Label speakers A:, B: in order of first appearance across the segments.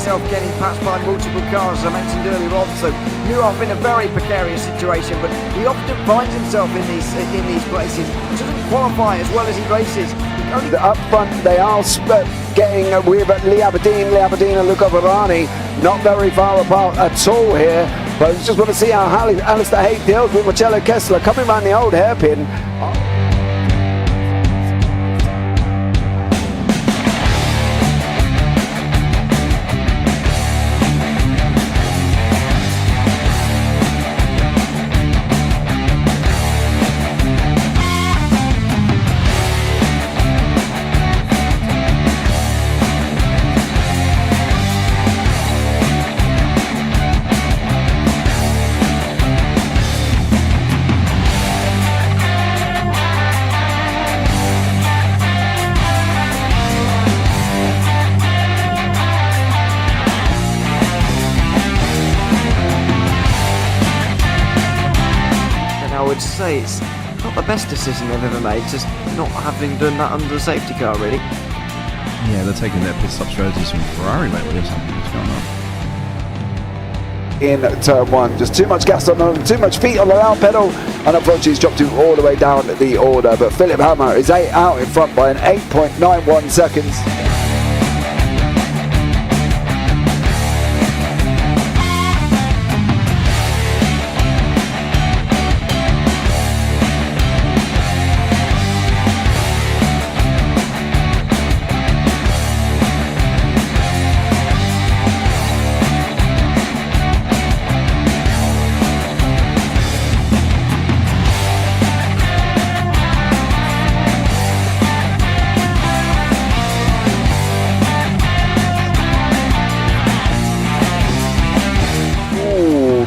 A: himself getting passed by multiple cars, as I mentioned earlier on. So Ewan in a very precarious situation, but he often finds himself in these places. Doesn't qualify as well as he races.
B: Up front, they are getting with Lee Aberdeen and Luca Varani, not very far apart at all here. But I just want to see how Alistair Haight deals with Marcello Kessler coming around the old hairpin.
A: Say it's not the best decision they've ever made, just not having done that under the safety car, really.
C: Yeah, they're taking their pit stop strategies from Ferrari lately or something. What's going on?
B: In turn one, just too much gas on them, too much feet on the loud pedal, and unfortunately he's dropped all the way down the order. But Philip Hammer is out in front by an 8.91 seconds.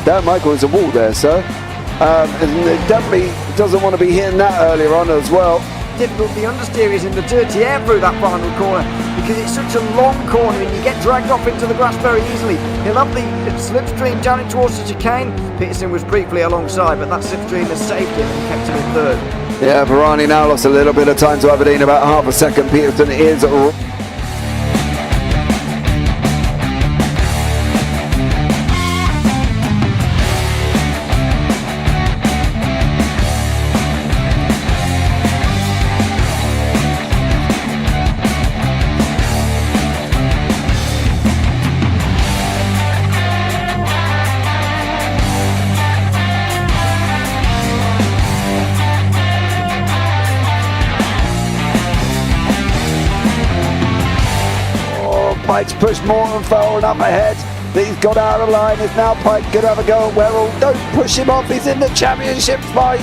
B: Dan Michael is a wall there, sir. And it definitely doesn't want to be hitting that earlier on as well.
A: Difficult, the understeer is in the dirty air through that final corner because it's such a long corner and you get dragged off into the grass very easily. He'll have the slipstream down towards the chicane. Peterson was briefly alongside, but that slipstream has saved him and kept him in third.
B: Yeah, Varani now lost a little bit of time to Aberdeen, about half a second. Peterson is Pike's pushed Morton forward up ahead. He's got out of line. Is now Pike going to have a go at Werrell? Don't push him off. He's in the championship fight.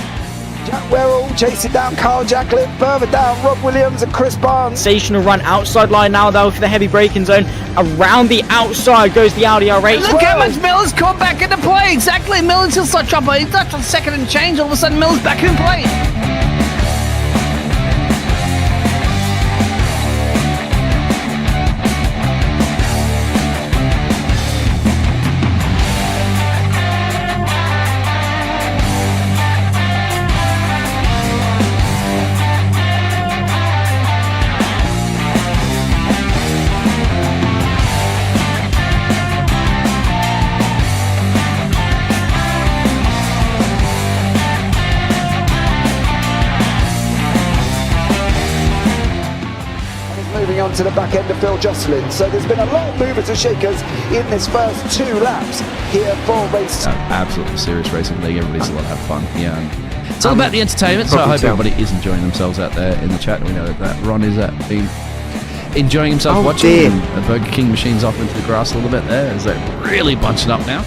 B: Jack Werrell chasing down Carl Jacklin. Further down, Rob Williams and Chris Barnes.
D: Sensational run outside line now though for the heavy braking zone. Around the outside goes the Audi R8.
E: Look how much Miller's come back into play. Exactly. Miller's still start dropping. He's not on second and change. All of a sudden Miller's back in play.
B: On to the back end of Phil Jocelyn. So there's been a lot of movers and shakers in this first 2 laps here for race.
C: Absolutely serious racing league. Everybody's a lot of fun. Yeah, and it's all about the entertainment. So I hope everybody is enjoying themselves out there in the chat. We know that Ron is been enjoying himself watching the Burger King machines off into the grass a little bit there as they're really bunching up now.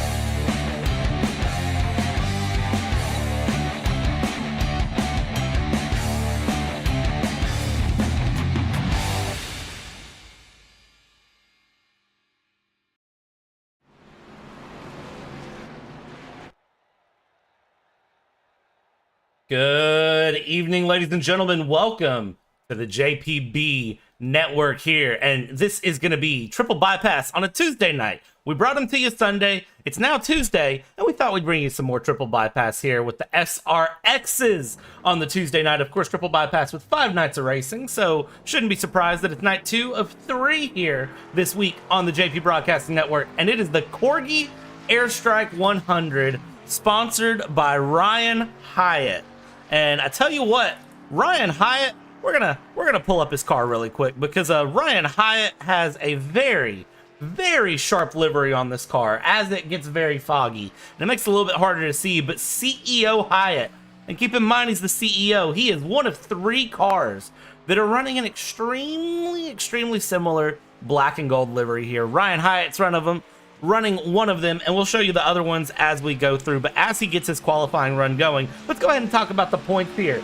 F: Good evening, ladies and gentlemen. Welcome to the JPB Network here, and this is going to be Triple Bypass on a Tuesday night. We brought them to you Sunday. It's now Tuesday, and we thought we'd bring you some more Triple Bypass here with the SRXs on the Tuesday night. Of course, Triple Bypass with 5 nights of racing, so shouldn't be surprised that it's night 2 of 3 here this week on the JP Broadcasting Network, and it is the Corgi Airstrike 100, sponsored by Ryan Hyatt. And I tell you what, Ryan Hyatt, we're gonna pull up his car really quick because Ryan Hyatt has a very, very sharp livery on this car as it gets very foggy. And it makes it a little bit harder to see, but CEO Hyatt, and keep in mind he's the CEO, he is one of 3 cars that are running an extremely similar black and gold livery here. Ryan Hyatt's running one of them, and we'll show you the other ones as we go through. But as he gets his qualifying run going, let's go ahead and talk about the points here.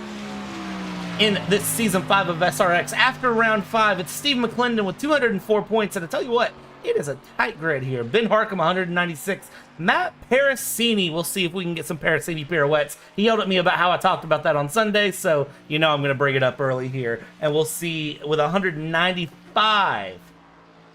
F: In this season 5 of SRX, after round 5, it's Steve McClendon with 204 points, and I tell you what, it is a tight grid here. Ben Harcum, 196. Matt Parasini, we'll see if we can get some Parasini pirouettes. He yelled at me about how I talked about that on Sunday, so you know I'm going to bring it up early here. And we'll see with 195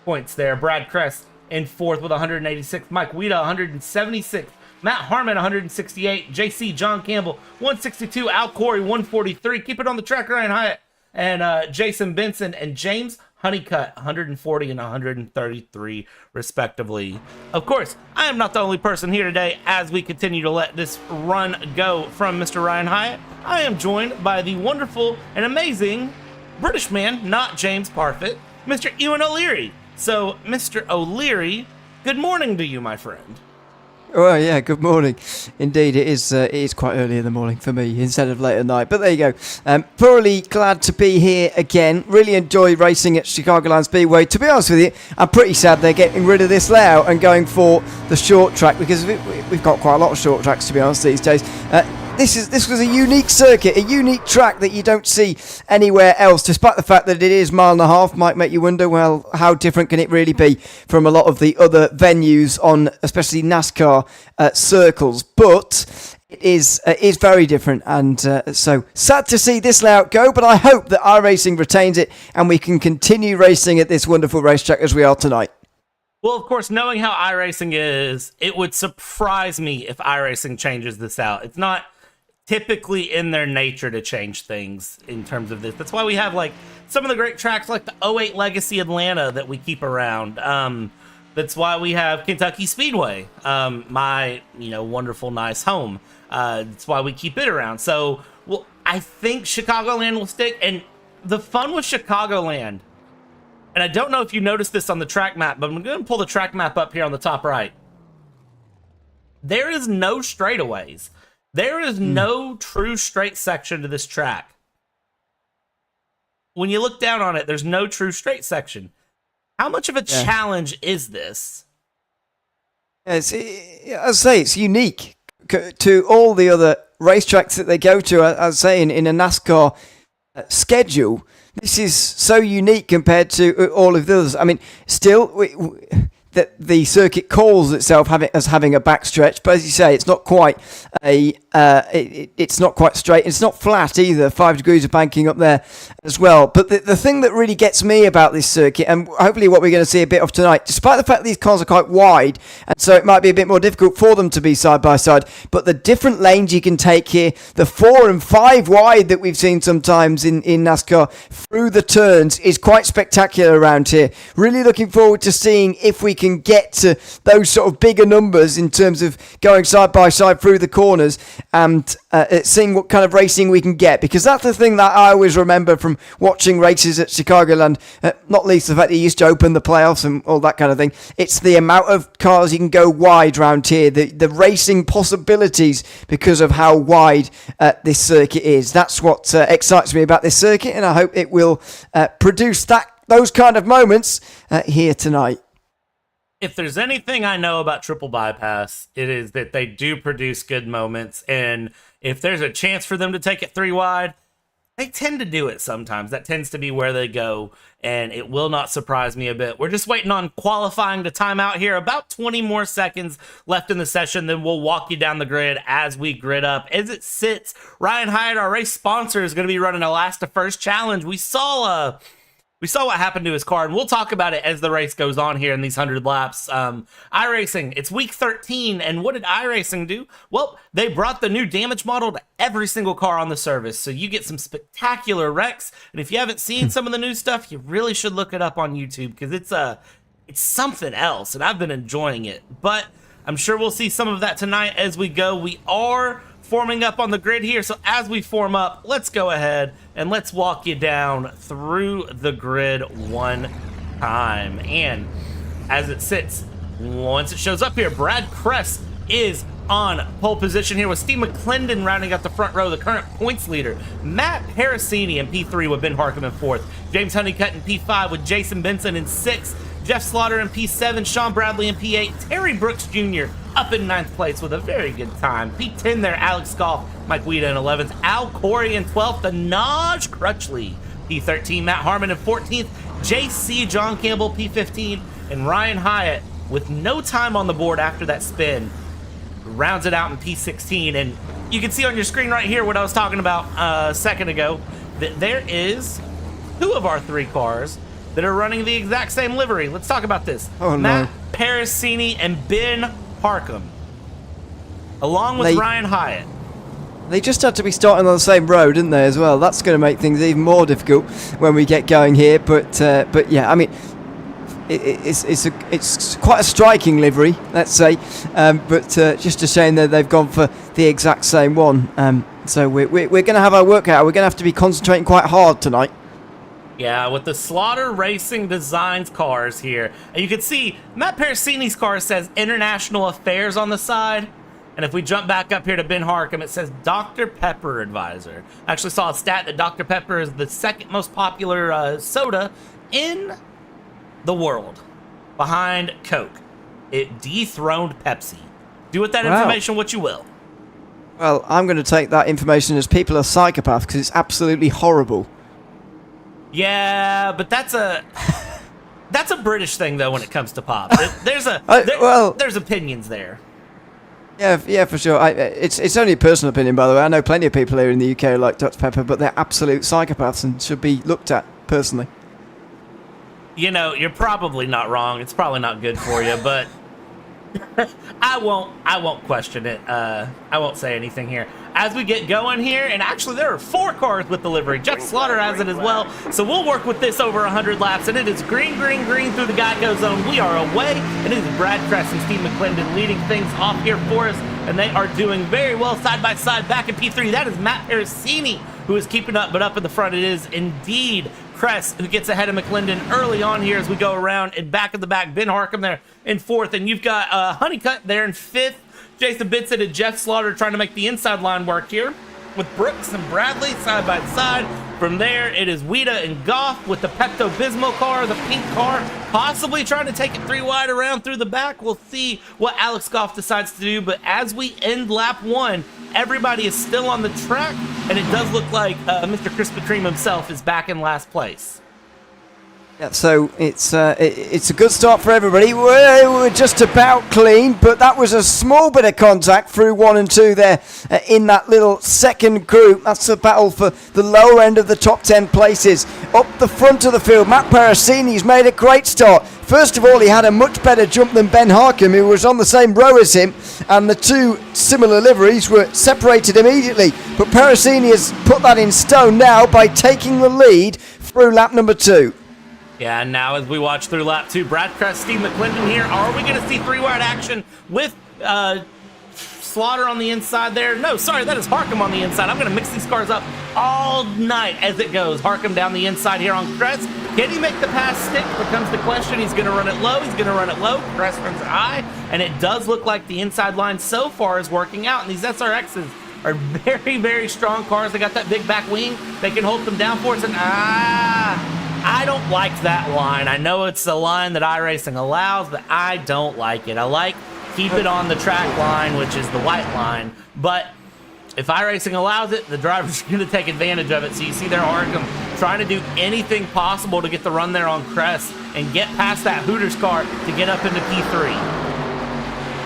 F: points there. Brad Kress in 4th with 186. Mike Weeda, 176. Matt Harmon, 168. JC John Campbell, 162. Al Corey, 143. Keep it on the track, Ryan Hyatt. And Jason Benson and James Honeycutt, 140 and 133, respectively. Of course, I am not the only person here today as we continue to let this run go from Mr. Ryan Hyatt. I am joined by the wonderful and amazing British man, not James Parfit, Mr. Ewan O'Leary. So, Mr. O'Leary, good morning to you, my friend.
A: Well, yeah, good morning. Indeed, it is quite early in the morning for me instead of late at night. But there you go. Thoroughly glad to be here again. Really enjoy racing at Chicagoland Speedway. To be honest with you, I'm pretty sad they're getting rid of this layout and going for the short track because we've got quite a lot of short tracks, to be honest, these days. This was a unique circuit, a unique track that you don't see anywhere else, despite the fact that it is 1.5 miles, might make you wonder, well, how different can it really be from a lot of the other venues on, especially NASCAR circles? But it is very different, and so sad to see this layout go, but I hope that iRacing retains it and we can continue racing at this wonderful racetrack as we are tonight.
F: Well, of course, knowing how iRacing is, it would surprise me if iRacing changes this out. It's not typically in their nature to change things in terms of this. That's why we have like some of the great tracks like the 08 Legacy Atlanta that we keep around. That's why we have Kentucky Speedway, my wonderful nice home. That's why we keep it around. So, well, I think Chicagoland will stick. And the fun with Chicagoland, and I don't know if you noticed this on the track map, but I'm going to pull the track map up here on the top right. There is no straightaways. There is no true straight section to this track. When you look down on it, there's no true straight section. How much of a challenge is this?
A: As I say, it's unique to all the other racetracks that they go to. As I say, in a NASCAR schedule, this is so unique compared to all of the others. I mean, still, that the circuit calls itself as having a backstretch, but as you say, it's not quite it's not quite straight. It's not flat either. 5 degrees of banking up there as well. But the thing that really gets me about this circuit, and hopefully what we're going to see a bit of tonight, despite the fact that these cars are quite wide, and so it might be a bit more difficult for them to be side by side, but the different lanes you can take here, the 4 and 5 wide that we've seen sometimes in NASCAR through the turns is quite spectacular around here. Really looking forward to seeing if we can get to those sort of bigger numbers in terms of going side by side through the corners and seeing what kind of racing we can get, because that's the thing that I always remember from watching races at Chicagoland, not least the fact that you used to open the playoffs and all that kind of thing. It's the amount of cars you can go wide round here, the racing possibilities because of how wide this circuit is. That's what excites me about this circuit, and I hope it will produce those kind of moments here tonight.
F: If there's anything I know about Triple Bypass, it is that they do produce good moments, and if there's a chance for them to take it 3 wide, they tend to do it sometimes. That tends to be where they go, and it will not surprise me a bit. We're just waiting on qualifying to time out here. About 20 more seconds left in the session, then we'll walk you down the grid as we grid up. As it sits, Ryan Hyatt, our race sponsor, is going to be running a last to first challenge. We saw we saw what happened to his car, and we'll talk about it as the race goes on here in these 100 laps. iRacing, it's week 13, and what did iRacing do? Well, they brought the new damage model to every single car on the service, so you get some spectacular wrecks, and if you haven't seen some of the new stuff, you really should look it up on YouTube, because it's something else, and I've been enjoying it. But I'm sure we'll see some of that tonight as we go. We are forming up on the grid here, so as we form up, let's go ahead and let's walk you down through the grid one time. And as it sits, once it shows up here, Brad Kress is on pole position here with Steve McClendon rounding out the front row, the current points leader. Matt Parasini in P3 with Ben Harkham in 4th. James Honeycutt in P5 with Jason Benson in 6th. Jeff Slaughter in P7, Sean Bradley in P8, Terry Brooks Jr. up in 9th place with a very good time. P10 there, Alex Goff, Mike Weeda in 11th, Al Corey in 12th, the Naj Crutchley, P13, Matt Harmon in 14th, JC John Campbell, P15, and Ryan Hyatt with no time on the board after that spin, rounds it out in P16. And you can see on your screen right here what I was talking about a second ago, that there is 2 of our 3 cars that are running the exact same livery. Let's talk about this.
A: Oh,
F: Matt
A: no.
F: Parasini and Ben Harkham, along with Ryan Hyatt.
A: They just had to be starting on the same road, didn't they, as well? That's going to make things even more difficult when we get going here. But yeah, I mean, it's quite a striking livery, let's say. But just a shame that they've gone for the exact same one. So we're going to have our work out. We're going to have to be concentrating quite hard tonight.
F: Yeah, with the Slaughter Racing Designs cars here. And you can see Matt Parasini's car says International Affairs on the side. And if we jump back up here to Ben Harkham, it says Dr. Pepper Advisor. I actually saw a stat that Dr. Pepper is the 2nd most popular soda in the world, behind Coke. It dethroned Pepsi. Do with that information what you will.
A: Well, I'm going to take that information as people are psychopaths, because it's absolutely horrible.
F: Yeah, but that's a British thing though when it comes to pop. There's opinions there.
A: Yeah, for sure. It's only a personal opinion, by the way. I know plenty of people here in the UK who like Dr. Pepper, but they're absolute psychopaths and should be looked at personally.
F: You know, you're probably not wrong. It's probably not good for you, but I won't question it. I won't say anything here. As we get going here, and actually there are 4 cars with the livery. Jeff Slaughter has it as well, so we'll work with this over 100 laps, and it is green, green, green through the Geico zone. We are away, and it is Brad Kress and Steve McClendon leading things off here for us, and they are doing very well side by side back in P3. That is Matt Parasini who is keeping up, but up in the front it is indeed Kress who gets ahead of McClendon early on here as we go around, and back in the back, Ben Harkham there in 4th, and you've got Honeycutt there in 5th. Jason Benson and Jeff Slaughter trying to make the inside line work here with Brooks and Bradley side by side. From there, it is Weeda and Goff with the Pepto-Bismol car, the pink car, possibly trying to take it 3 wide around through the back. We'll see what Alex Goff decides to do, but as we end lap 1, everybody is still on the track, and it does look like Mr. Krispy Kreme himself is back in last place.
A: Yeah, so it's a good start for everybody. We're just about clean, but that was a small bit of contact through 1 and 2 there in that little second group. That's a battle for the lower end of the top 10 places. Up the front of the field, Matt Parasini's made a great start. First of all, he had a much better jump than Ben Harkham, who was on the same row as him, and the 2 similar liveries were separated immediately. But Parasini has put that in stone now by taking the lead through lap number 2.
F: Yeah, and now as we watch through lap 2, Brad Kress, Steve McClendon here. Are we going to see 3-wide action with Slaughter on the inside there? No, sorry, that is Harkham on the inside. I'm going to mix these cars up all night as it goes. Harkham down the inside here on Kress. Can he make the pass stick? Becomes the question. He's going to run it low. He's going to run it low. Kress runs it high. And it does look like the inside line so far is working out. And these SRXs are very, very strong cars. They got that big back wing. They can hold them down for us. And I don't like that line. I know it's a line that iRacing allows, but I don't like it. I like keep it on the track line, which is the white line. But if iRacing allows it, the driver's going to take advantage of it. So you see there Harkham trying to do anything possible to get the run there on Kress and get past that Hooters car to get up into P3.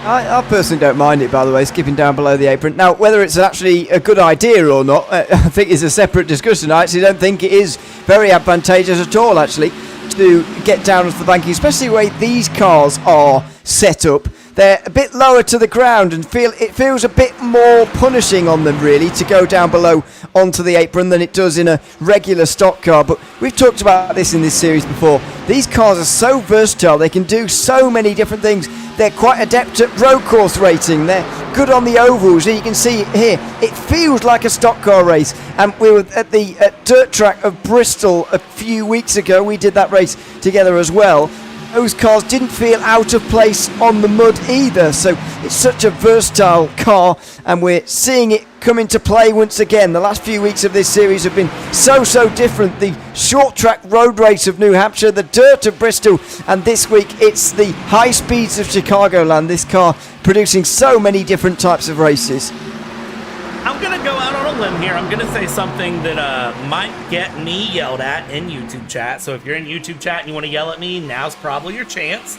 A: I personally don't mind it, by the way, skipping down below the apron. Now, whether it's actually a good idea or not, I think is a separate discussion. I actually don't think it is very advantageous at all, actually, to get down onto the banking, especially the way these cars are set up. They're a bit lower to the ground and it feels a bit more punishing on them, really, to go down below onto the apron than it does in a regular stock car. But we've talked about this in this series before. These cars are so versatile. They can do so many different things. They're quite adept at road course racing. They're good on the ovals. You can see here, it feels like a stock car race. And we were at the dirt track of Bristol a few weeks ago. We did that race together as well. Those cars didn't feel out of place on the mud either, so it's such a versatile car, and we're seeing it come into play once again. The last few weeks of this series have been so different. The short track road race of New Hampshire, the dirt of Bristol, and this week it's the high speeds of Chicagoland. This car producing so many different types of races.
F: I'm going to go out on a limb here. I'm going to say something that might get me yelled at in YouTube chat. So if you're in YouTube chat and you want to yell at me, now's probably your chance.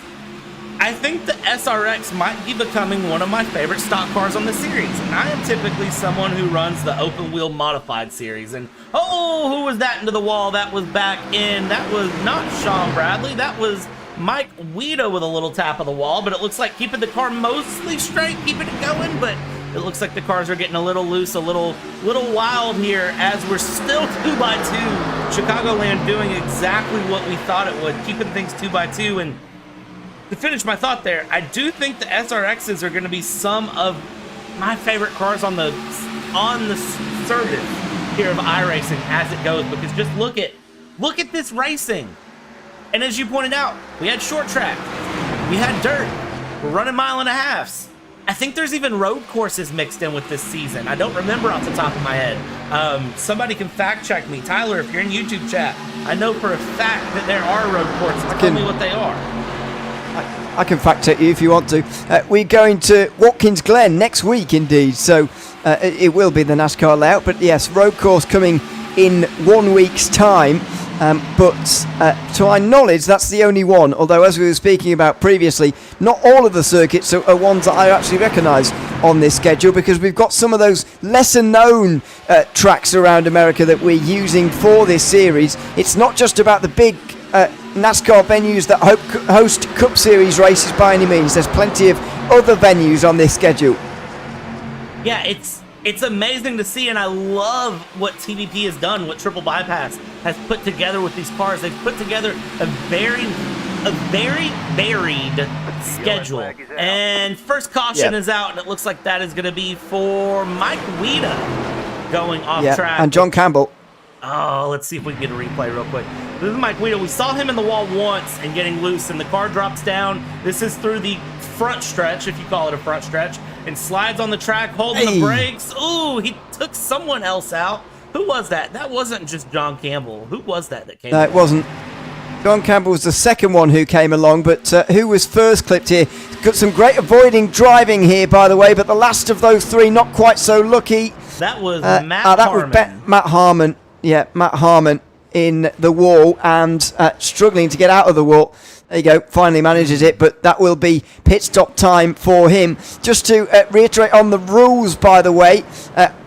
F: I think the SRX might be becoming one of my favorite stock cars on the series. And I am typically someone who runs the open wheel modified series. And oh, who was that into the wall? That was back in. That was not Sean Bradley. That was Mike Weeda with a little tap of the wall. But it looks like keeping the car mostly straight, keeping it going. But it looks like the cars are getting a little loose, a little wild here as we're still 2x2. Chicagoland doing exactly what we thought it would, keeping things 2x2. And to finish my thought there, I do think the SRXs are going to be some of my favorite cars on the surface here of iRacing as it goes, because just look at this racing. And as you pointed out, we had short track, we had dirt, we're running 1.5 miles. I think there's even road courses mixed in with this season. I don't remember off the top of my head. Somebody can fact check me. Tyler, if you're in YouTube chat, I know for a fact that there are road courses. Tell me what they are.
A: I can fact check you if you want to. We're going to Watkins Glen next week, indeed. So it will be the NASCAR layout. But yes, road course coming in 1 week's time. But to my knowledge, that's the only one. Although, as we were speaking about previously, not all of the circuits are ones that I actually recognise on this schedule, because we've got some of those lesser known tracks around America that we're using for this series. It's not just about the big NASCAR venues that host Cup Series races by any means. There's plenty of other venues on this schedule.
F: Yeah, it's amazing to see, and I love what TVP has done, what Triple ByPass has put together with these cars. They've put together a very varied schedule. And first caution is out, and it looks like that is going to be for Mike Weeda going off track.
A: And John Campbell.
F: Oh, let's see if we can get a replay real quick. This is Mike Weeda. We saw him in the wall once and getting loose, and the car drops down. This is through the front stretch, if you call it a front stretch, and slides on the track, holding the brakes. Ooh, he took someone else out. Who was that? That wasn't just John Campbell. Who was that came
A: No, it wasn't. John Campbell was the second one who came along, but who was first clipped here? Got some great avoiding driving here, by the way, but the last of those three not quite so lucky.
F: That was Matt Harmon.
A: Matt Harmon. Yeah, Matt Harmon in the wall and struggling to get out of the wall. There you go, finally manages it, but that will be pit stop time for him. Just to reiterate on the rules, by the way,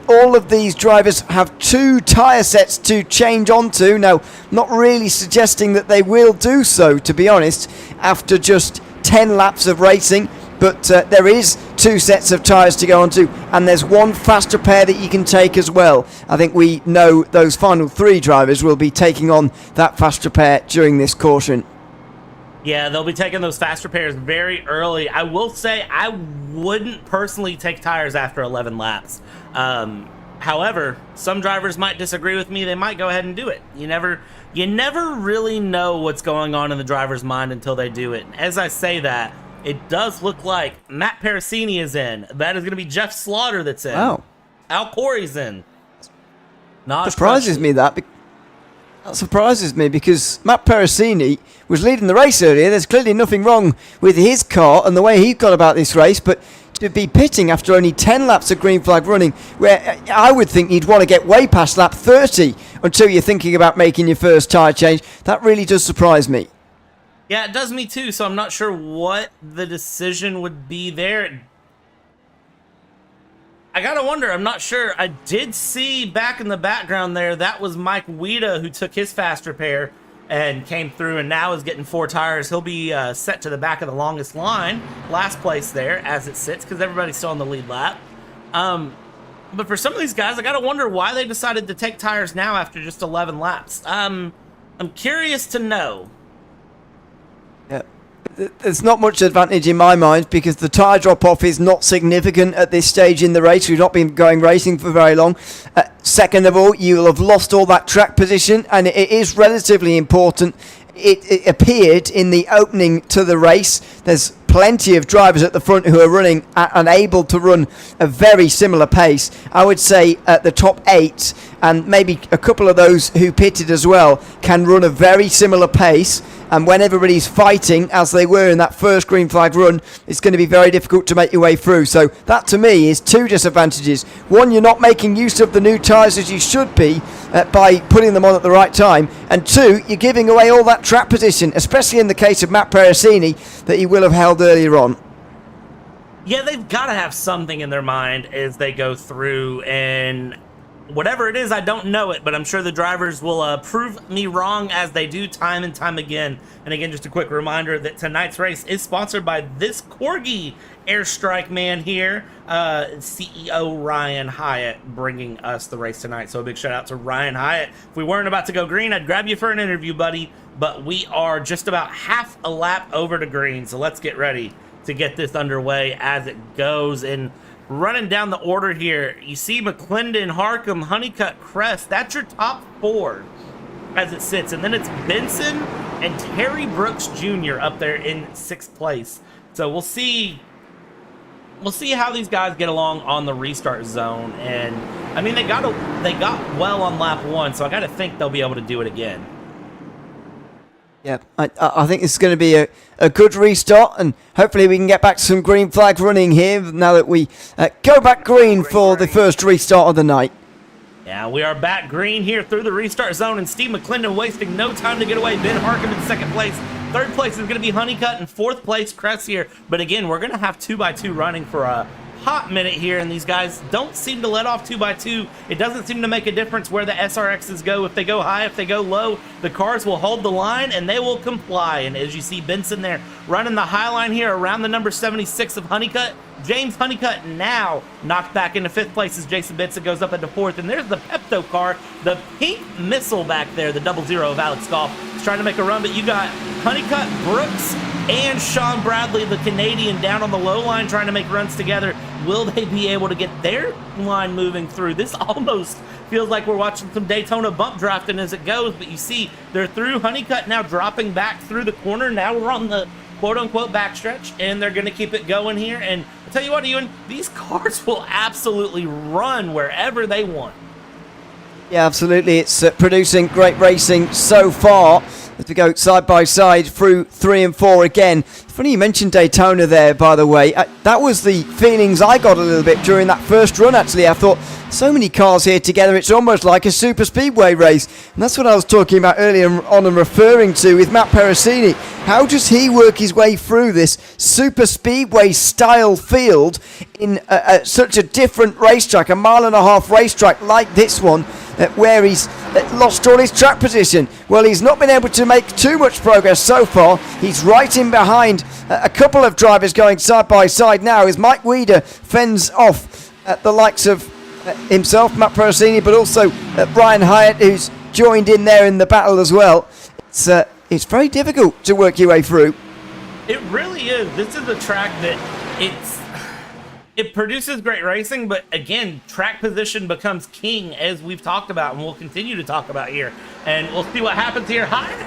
A: all of these drivers have 2 tyre sets to change onto. Now, not really suggesting that they will do so, to be honest, after just 10 laps of racing, but there is 2 sets of tyres to go onto, and there's 1 faster pair that you can take as well. I think we know those final 3 drivers will be taking on that faster pair during this caution.
F: Yeah, they'll be taking those faster pairs very early. I will say I wouldn't personally take tires after 11 laps. However, some drivers might disagree with me. They might go ahead and do it. You never really know what's going on in the driver's mind until they do it. As I say that, it does look like Matt Parasini is in. That is going to be Jeff Slaughter that's in.
A: Wow.
F: Al Corey's in.
A: That surprises me because Matt Parasini was leading the race earlier. There's clearly nothing wrong with his car and the way he got about this race, but to be pitting after only 10 laps of green flag running, where I would think you'd want to get way past lap 30 until you're thinking about making your first tyre change, that really does surprise me.
F: Yeah, it does me too, so I'm not sure what the decision would be there. I gotta wonder, I'm not sure. I did see back in the background there, that was Mike Weida who took his fast repair and came through and now is getting 4 tires. He'll be set to the back of the longest line, last place there as it sits, because everybody's still on the lead lap. But for some of these guys, I gotta wonder why they decided to take tires now after just 11 laps. I'm curious to know.
A: Yeah. There's not much advantage in my mind because the tyre drop-off is not significant at this stage in the race. We've not been going racing for very long. Second of all, you'll have lost all that track position, and it is relatively important. It appeared in the opening to the race. There's plenty of drivers at the front who are running and able to run a very similar pace. I would say at the top 8, and maybe a couple of those who pitted as well, can run a very similar pace. And when everybody's fighting, as they were in that first green flag run, it's going to be very difficult to make your way through. So that, to me, is 2 disadvantages. One, you're not making use of the new tyres as you should be by putting them on at the right time. And 2, you're giving away all that track position, especially in the case of Matt Perasini, that he will have held earlier on.
F: Yeah, they've got to have something in their mind as they go through, and whatever it is, I don't know it, but I'm sure the drivers will prove me wrong as they do time and time again. And again, just a quick reminder that tonight's race is sponsored by this Corgi Airstrike man here, CEO Ryan Hyatt, bringing us the race tonight. So a big shout out to Ryan Hyatt. If we weren't about to go green, I'd grab you for an interview, buddy, but we are just about half a lap over to green, so let's get ready to get this underway as it goes. And running down the order here, you see McClendon, Harcum, Honeycutt, Crest. That's your top 4 as it sits. And then it's Benson and Terry Brooks Jr. up there in 6th place. So we'll see how these guys get along on the restart zone. And I mean, they got well on lap 1, so I got to think they'll be able to do it again.
A: Yeah, I think it's going to be a good restart, and hopefully we can get back to some green flag running here now that we go back green for the first restart of the night.
F: Yeah, we are back green here through the restart zone, and Steve McClendon wasting no time to get away. Ben Harcum in 2nd place. 3rd place is going to be Honeycutt, and 4th place Crest here. But again, we're going to have 2x2 running for a hot minute here, and these guys don't seem to let off 2x2. It doesn't seem to make a difference where the SRXs go. If they go high, if they go low, the cars will hold the line and they will comply. And as you see Benson there running the high line here around the number 76 of Honeycutt, James Honeycutt now knocked back into 5th place as Jason Benson goes up into 4th. And there's the Pepto car, the pink missile back there, the 00 of Alex Goff. He's trying to make a run, but you got Honeycutt, Brooks, and Sean Bradley, the Canadian, down on the low line trying to make runs together. Will they be able to get their line moving through? This almost feels like we're watching some Daytona bump drafting as it goes, but you see they're through. Honeycutt now dropping back through the corner. Now we're on the quote-unquote backstretch, and they're going to keep it going here. And I'll tell you what, Ewan, these cars will absolutely run wherever they want.
A: Yeah, absolutely. It's producing great racing so far as we go side by side through 3 and 4 again. Funny you mentioned Daytona there, by the way. That was the feelings I got a little bit during that first run, actually. I thought, so many cars here together, it's almost like a super speedway race. And that's what I was talking about earlier on and referring to with Matt Perasini. How does he work his way through this super speedway style field in such a different racetrack, a 1.5 mile racetrack like this one, where he's lost all his track position? Well, he's not been able to make too much progress so far. He's right in behind a couple of drivers going side by side now as Mike Weida fends off the likes of himself, Matt Perasini, but also Brian Hyatt, who's joined in there in the battle as well. It's very difficult to work your way through.
F: It really is. This is a track that it produces great racing, but again, track position becomes king, as we've talked about and we'll continue to talk about here. And we'll see what happens here. Hyatt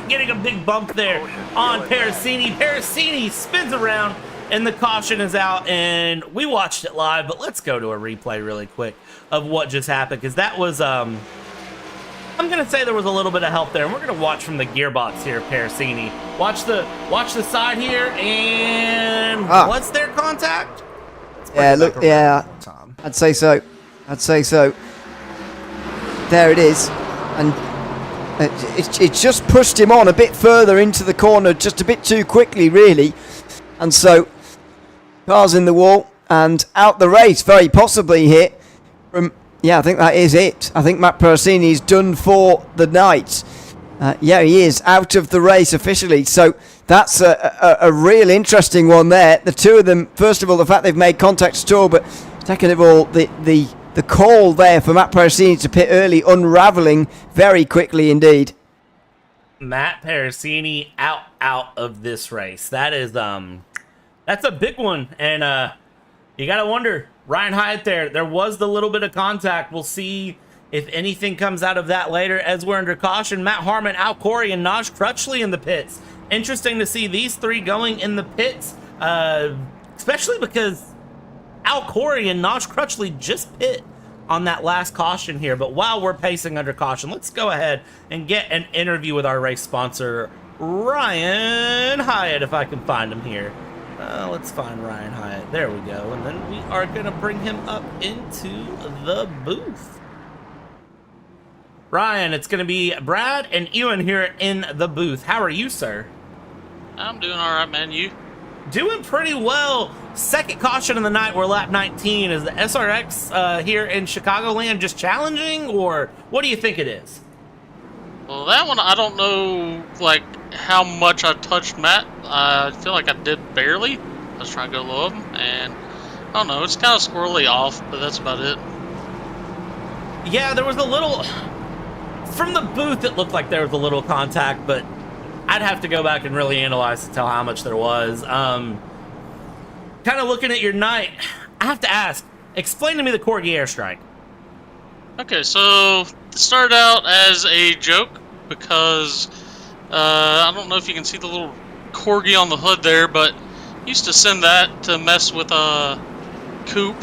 F: getting a big bump there on Perasini. Perasini spins around, and the caution is out, and we watched it live, but let's go to a replay really quick of what just happened, because that was, I'm going to say there was a little bit of help there, and we're going to watch from the gearbox here, Perasini. Watch the side here, and what's their contact?
A: Yeah, look, yeah, I'd say so. There it is, and It's just pushed him on a bit further into the corner, just a bit too quickly, really. And so, car's in the wall and out the race, very possibly here. Yeah, I think that is it. I think Matt Perosini's done for the night. Yeah, he is out of the race officially. So that's a real interesting one there. The two of them, first of all, the fact they've made contact at all, but second of all, the call there for Matt Perosini to pit early, unravelling very quickly indeed.
F: Matt Perosini out of this race. That is that's a big one, and you gotta wonder. Ryan Hyatt there was the little bit of contact. We'll see if anything comes out of that later as we're under caution. Matt Harmon, Al Corey, and Naj Crutchley in the pits. Interesting to see these three going in the pits, especially because Al Corey and Naj Crutchley just pit on that last caution here. But while we're pacing under caution, let's go ahead and get an interview with our race sponsor, Ryan Hyatt, if I can find him here. Let's find Ryan Hyatt. There we go. And then we are going to bring him up into the booth. Ryan, it's going to be Brad and Ewan here in the booth. How are you, sir?
G: I'm doing all right, man. You?
F: Doing pretty well. Second caution of the night. We're lap 19. Is the SRX here in Chicagoland just challenging, or what do you think it is?
G: Well, that one, I don't know, like, how much I touched Matt. I feel like I did barely. I was trying to go low of him, and I don't know. It's kind of squirrely off, but that's about it.
F: Yeah, there was a little... From the booth, it looked like there was a little contact, but I'd have to go back and really analyze to tell how much there was. Kind of looking at your night, I have to ask, explain to me the Corgi Airstrike.
G: Okay, so it started out as a joke because I don't know if you can see the little Corgi on the hood there, but used to send that to mess with a coupe.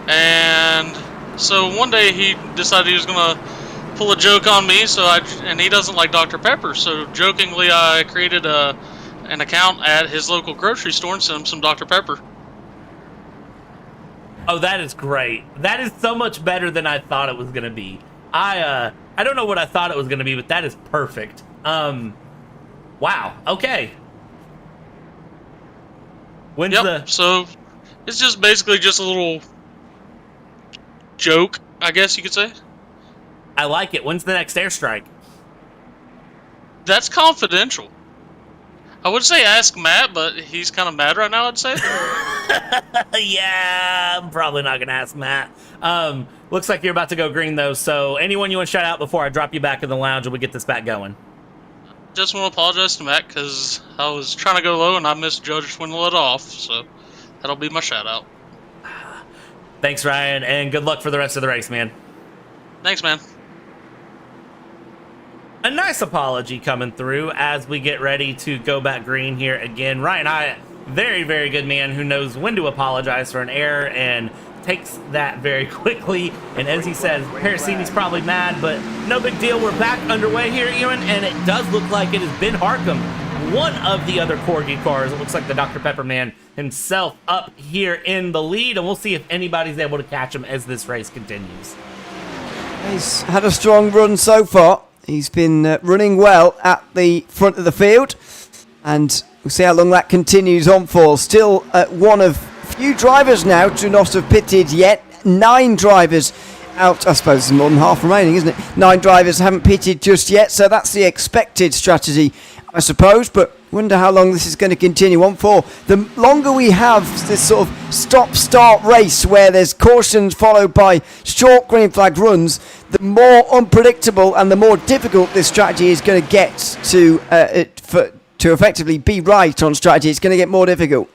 G: And so one day he decided he was going to pull a joke on me, and he doesn't like Dr. Pepper, so jokingly I created an account at his local grocery store and sent him some Dr. Pepper.
F: Oh, that is great. That is so much better than I thought it was going to be. I don't know what I thought it was going to be, but that is perfect. Wow. Okay.
G: So it's just basically just a little joke, I guess you could say.
F: I like it. When's the next Airstrike?
G: That's confidential. I would say ask Matt, but he's kind of mad right now, I'd say.
F: Yeah, I'm probably not going to ask Matt. Looks like you're about to go green, though, so anyone you want to shout out before I drop you back in the lounge and we get this back going?
G: Just want to apologize to Matt because I was trying to go low and I misjudged when to let off, so that'll be my shout out.
F: Thanks, Ryan, and good luck for the rest of the race, man.
G: Thanks, man.
F: A nice apology coming through as we get ready to go back green here again. Ryan Hyatt, very, very good man who knows when to apologize for an error and takes that very quickly. And as he says, Perosini's probably mad, but no big deal. We're back underway here, Ewan, and it does look like it is Ben Harcum, one of the other Corgi cars. It looks like the Dr. Pepper man himself up here in the lead, and we'll see if anybody's able to catch him as this race continues.
A: He's had a strong run so far. He's been running well at the front of the field, and we'll see how long that continues on for. Still one of few drivers now to not have pitted yet. 9 drivers out. I suppose there's more than half remaining, isn't it? 9 drivers haven't pitted just yet, so that's the expected strategy, I suppose, but wonder how long this is going to continue on for. The longer we have this sort of stop-start race where there's cautions followed by short green flag runs, the more unpredictable and the more difficult this strategy is going to get to effectively be right on strategy. It's going to get more difficult.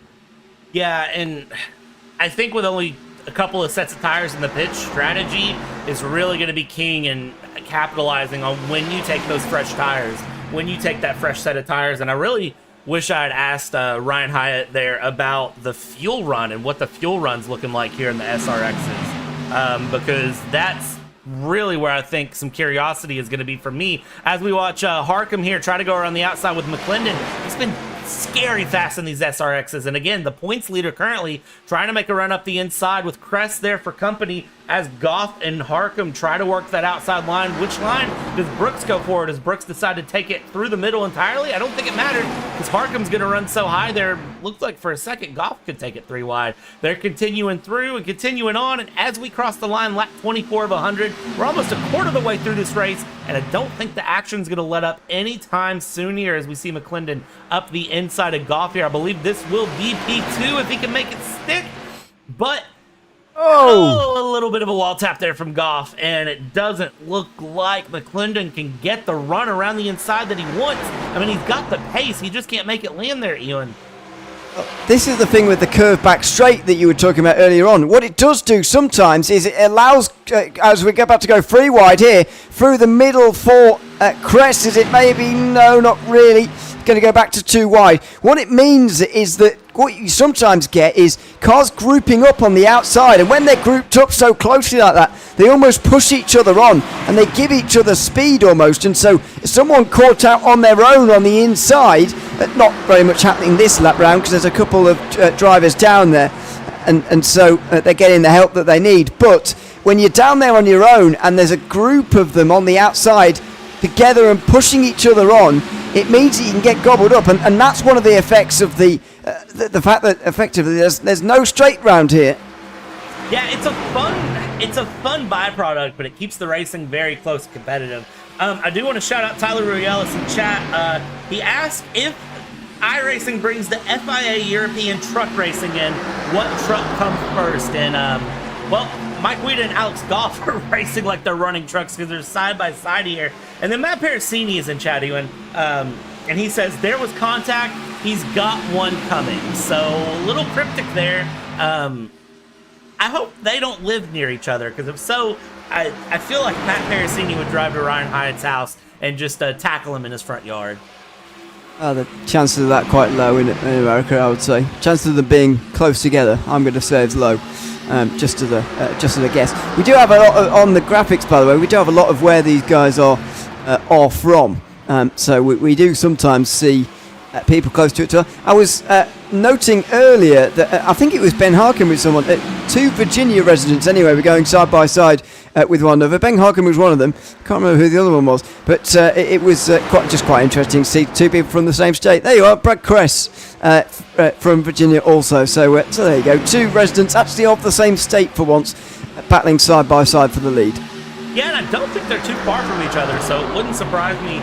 F: Yeah, and I think with only a couple of sets of tires in the pit, strategy is really going to be king in capitalizing on when you take those fresh tires, when you take that fresh set of tires. And I really wish I had asked Ryan Hyatt there about the fuel run and what the fuel run's looking like here in the SRXs, because that's really where I think some curiosity is going to be for me as we watch Harcum here try to go around the outside with McClendon. He's been scary fast in these SRXs, and again, the points leader currently trying to make a run up the inside with Crest there for company. as Goff and Harcum try to work that outside line. Which line does Brooks go for? Does Brooks decide to take it through the middle entirely? I don't think it matters because Harcum's going to run so high there. Looks like for a second Goff could take it 3 wide. They're continuing through and continuing on, and as we cross the line, lap 24 of 100, we're almost a quarter of the way through this race, and I don't think the action's going to let up anytime soon here as we see McClendon up the inside of Goff here. I believe this will be P2 if he can make it stick, but a little bit of a wall tap there from Goff, and it doesn't look like McClendon can get the run around the inside that he wants. I mean, he's got the pace, he just can't make it land there, Ewan.
A: This is the thing with the curve back straight that you were talking about earlier on. What it does do sometimes is it allows, as we're about to go 3 wide here, through the middle for Crest, is it maybe? No, not really. Going to go back to 2 wide. What it means is that what you sometimes get is cars grouping up on the outside, and when they're grouped up so closely like that, they almost push each other on and they give each other speed almost, and so someone caught out on their own on the inside, not very much happening this lap round because there's a couple of drivers down there, and so they're getting the help that they need. But when you're down there on your own and there's a group of them on the outside together and pushing each other on, it means that you can get gobbled up, and that's one of the effects of the fact that effectively there's no straight round here.
F: Yeah, it's a fun byproduct, but it keeps the racing very close and competitive. I do want to shout out Tyler Ruyelis in chat. He asked if iRacing brings the FIA European truck racing in, what truck comes first? And well, Mike Weida and Alex Goff are racing like they're running trucks because they're side by side here. And then Matt Parasini is in chat, Ewan, and he says there was contact. He's got one coming. So a little cryptic there. I hope they don't live near each other, because if so, I feel like Matt Parasini would drive to Ryan Hyatt's house and just tackle him in his front yard.
A: The chances of that quite low in America, I would say. Chances of them being close together, I'm going to say is low. Just as a guess. We do have a lot on the graphics, by the way. We do have a lot of where these guys are from. So we do sometimes see people close to it. I was noting earlier that I think it was Ben Harkin with someone. 2 Virginia residents, anyway, were going side by side with one another. Ben Harkin was one of them. Can't remember who the other one was, but it was quite interesting to see 2 people from the same state. There you are, Brad Kress from Virginia also. So there you go, 2 residents actually of the same state for once, battling side by side for the lead.
F: Yeah, and I don't think they're too far from each other, so it wouldn't surprise me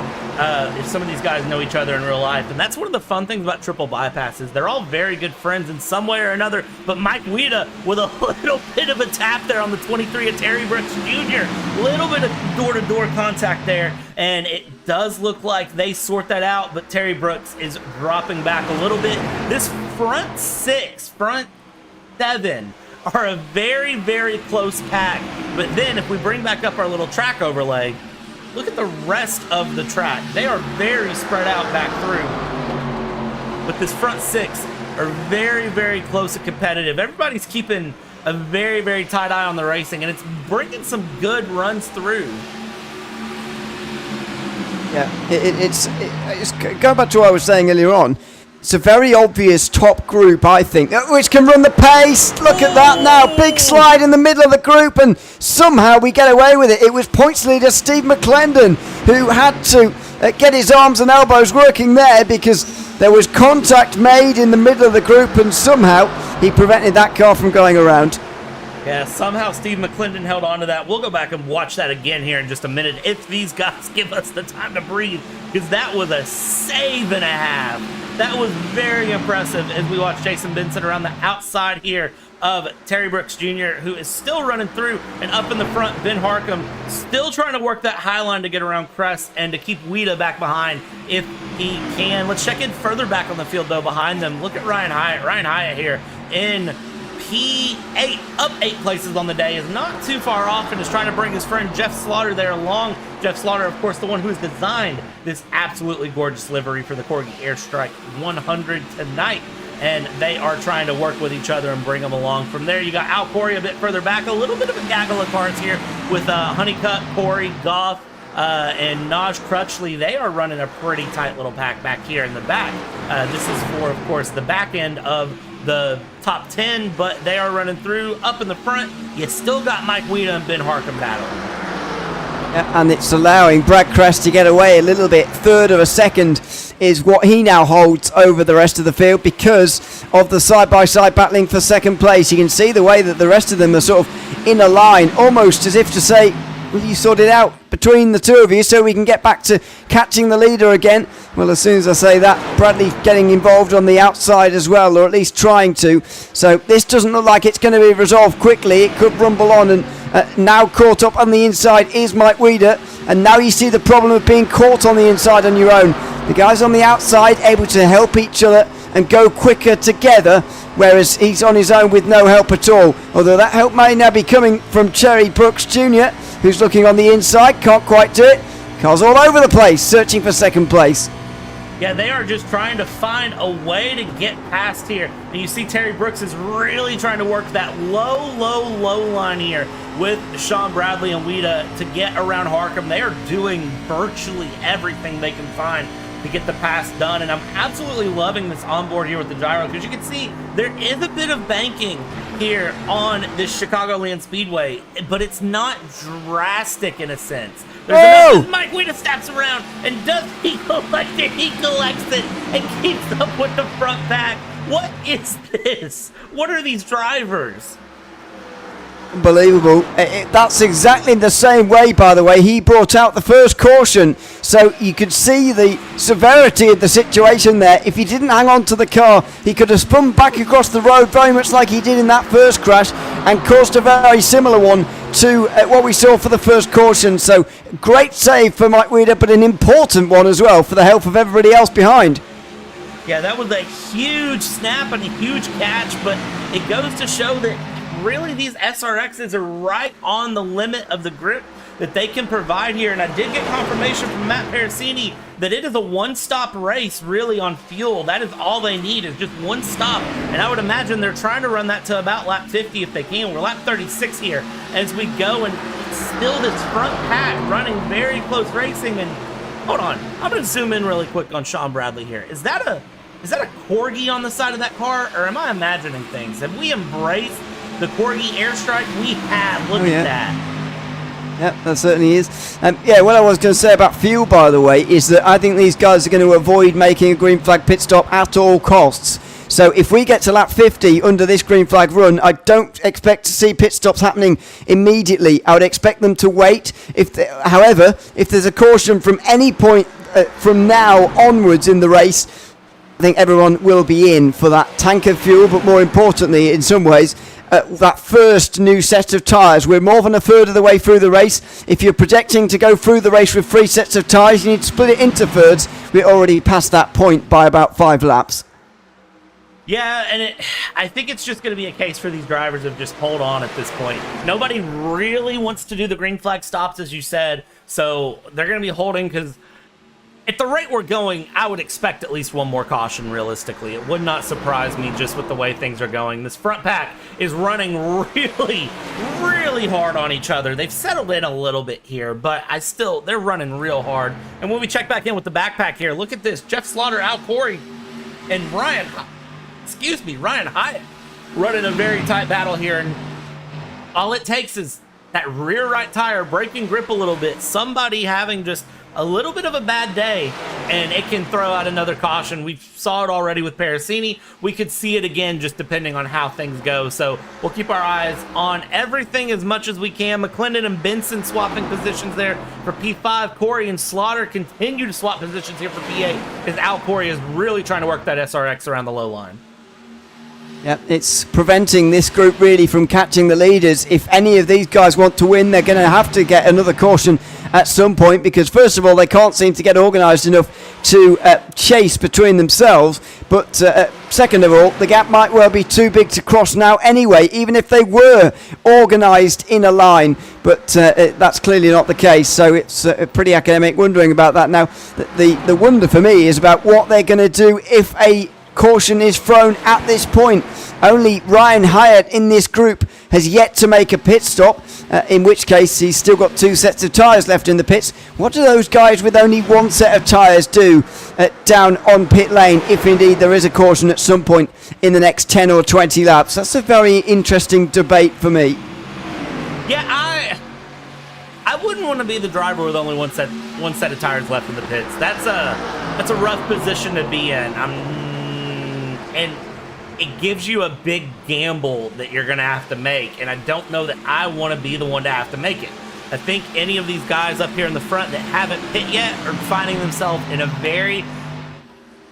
F: if some of these guys know each other in real life. And that's one of the fun things about triple bypasses. They're all very good friends in some way or another, but Mike Weida with a little bit of a tap there on the 23 of Terry Brooks Jr. Little bit of door-to-door contact there, and it does look like they sort that out, but Terry Brooks is dropping back a little bit. This front 7 are a very, very close pack. But then if we bring back up our little track overlay, look at the rest of the track. They are very spread out back through. But this front 6 are very, very close and competitive. Everybody's keeping a very, very tight eye on the racing, and it's bringing some good runs through.
A: Yeah, it's going back to what I was saying earlier on. It's a very obvious top group, I think, which can run the pace. Look at that now. Big slide in the middle of the group, and somehow we get away with it. It was points leader Steve McClendon who had to get his arms and elbows working there because there was contact made in the middle of the group, and somehow he prevented that car from going around.
F: Yeah, somehow Steve McClendon held on to that. We'll go back and watch that again here in just a minute if these guys give us the time to breathe, because that was a save and a half. That was very impressive as we watch Jason Benson around the outside here of Terry Brooks Jr., who is still running through, and up in the front, Ben Harcum still trying to work that high line to get around Crest and to keep Weida back behind if he can. Let's check in further back on the field, though, behind them. Look at Ryan Hyatt. Ryan Hyatt here in P8, up 8 places on the day, is not too far off and is trying to bring his friend Jeff Slaughter there along. Jeff Slaughter, of course, the one who has designed this absolutely gorgeous livery for the Corgi Airstrike 100 tonight. And they are trying to work with each other and bring them along. From there, you got Al Corey a bit further back. A little bit of a gaggle of cars here with Honeycutt, Corey, Goff, and Naj Crutchley. They are running a pretty tight little pack back here in the back. This is for, of course, the back end of the top 10, but they are running through. Up in the front, you still got Mike Weida and Ben Harcum battling.
A: Yeah, and it's allowing Brad Crest to get away a little bit. Third of a second is what he now holds over the rest of the field because of the side-by-side battling for second place. You can see the way that the rest of them are sort of in a line, almost as if to say, will you sort it out between the two of you so we can get back to catching the leader again? Well, as soon as I say that, Bradley getting involved on the outside as well, or at least trying to. So this doesn't look like it's going to be resolved quickly. It could rumble on, and now caught up on the inside is Mike Weida. And now you see the problem of being caught on the inside on your own. The guys on the outside able to help each other and go quicker together, whereas he's on his own with no help at all. Although that help may now be coming from Cherry Brooks Jr., who's looking on the inside, can't quite do it. Cars all over the place, searching for second place.
F: Yeah, they are just trying to find a way to get past here. And you see Terry Brooks is really trying to work that low line here with Sean Bradley and Weida to get around Harcum. They are doing virtually everything they can find to get the pass done, and I'm absolutely loving this onboard here with the gyro, because you can see there is a bit of banking here on this Chicagoland Speedway, but it's not drastic in a sense. There's enough. Mike Weida steps around, and does he collect it? He collects it and keeps up with the front pack. What is this? What are these drivers?
A: Unbelievable. That's exactly the same way, by the way, he brought out the first caution, so you could see the severity of the situation there. If he didn't hang on to the car, he could have spun back across the road very much like he did in that first crash and caused a very similar one to what we saw for the first caution. So great save for Mike Weida, but an important one as well for the health of everybody else behind.
F: Yeah, that was a huge snap and a huge catch, but it goes to show that really these SRXs are right on the limit of the grip that they can provide here. And I did get confirmation from Matt Parasini that it is a one-stop race really on fuel. That is all they need, is just one stop. And I would imagine they're trying to run that to about lap 50 if they can. We're lap 36 here as we go, and still this front pack running very close racing. And hold on, I'm gonna zoom in really quick on Sean Bradley here. Is that a Corgi on the side of that car, or am I imagining things? Have we embraced the Corgi Airstrike? We have. Look at that.
A: Yep, that certainly is. Yeah, what I was going to say about fuel, by the way, is that I think these guys are going to avoid making a green flag pit stop at all costs. So if we get to lap 50 under this green flag run, I don't expect to see pit stops happening immediately. I would expect them to wait. However, if there's a caution from any point from now onwards in the race, I think everyone will be in for that tank of fuel, but more importantly, in some ways, that first new set of tyres. We're more than a third of the way through the race. If you're projecting to go through the race with 3 sets of tyres, you need to split it into thirds. We're already past that point by about 5 laps.
F: Yeah, and I think it's just going to be a case for these drivers of just hold on at this point. Nobody really wants to do the green flag stops, as you said, so they're going to be holding, because at the rate we're going, I would expect at least one more caution realistically. It would not surprise me just with the way things are going. This front pack is running really hard on each other. They've settled in a little bit here, but they're running real hard. And when we check back in with the backpack here, look at this. Jeff Slaughter, Al Corey, and Ryan Hyatt running a very tight battle here. And all it takes is that rear right tire breaking grip a little bit, somebody having just a little bit of a bad day, and it can throw out another caution. We saw it already with Parasini. We could see it again just depending on how things go. So we'll keep our eyes on everything as much as we can. McClendon and Benson swapping positions there for P5. Corey and Slaughter continue to swap positions here for P8 as Al Corey is really trying to work that SRX around the low line.
A: Yeah, it's preventing this group really from catching the leaders. If any of these guys want to win, they're going to have to get another caution at some point, because first of all, they can't seem to get organised enough to chase between themselves, but second of all, the gap might well be too big to cross now anyway, even if they were organised in a line, but that's clearly not the case. So it's pretty academic wondering about that. Now the wonder for me is about what they're going to do if a caution is thrown at this point. Only Ryan Hyatt in this group has yet to make a pit stop, in which case he's still got 2 sets of tyres left in the pits. What do those guys with only 1 set of tyres do down on pit lane, if indeed there is a caution at some point in the next 10 or 20 laps? That's a very interesting debate for me.
F: Yeah, I wouldn't want to be the driver with only one set of tires left in the pits. That's a rough position to be in. And it gives you a big gamble that you're going to have to make, and I don't know that I want to be the one to have to make it. I think any of these guys up here in the front that haven't pit yet are finding themselves in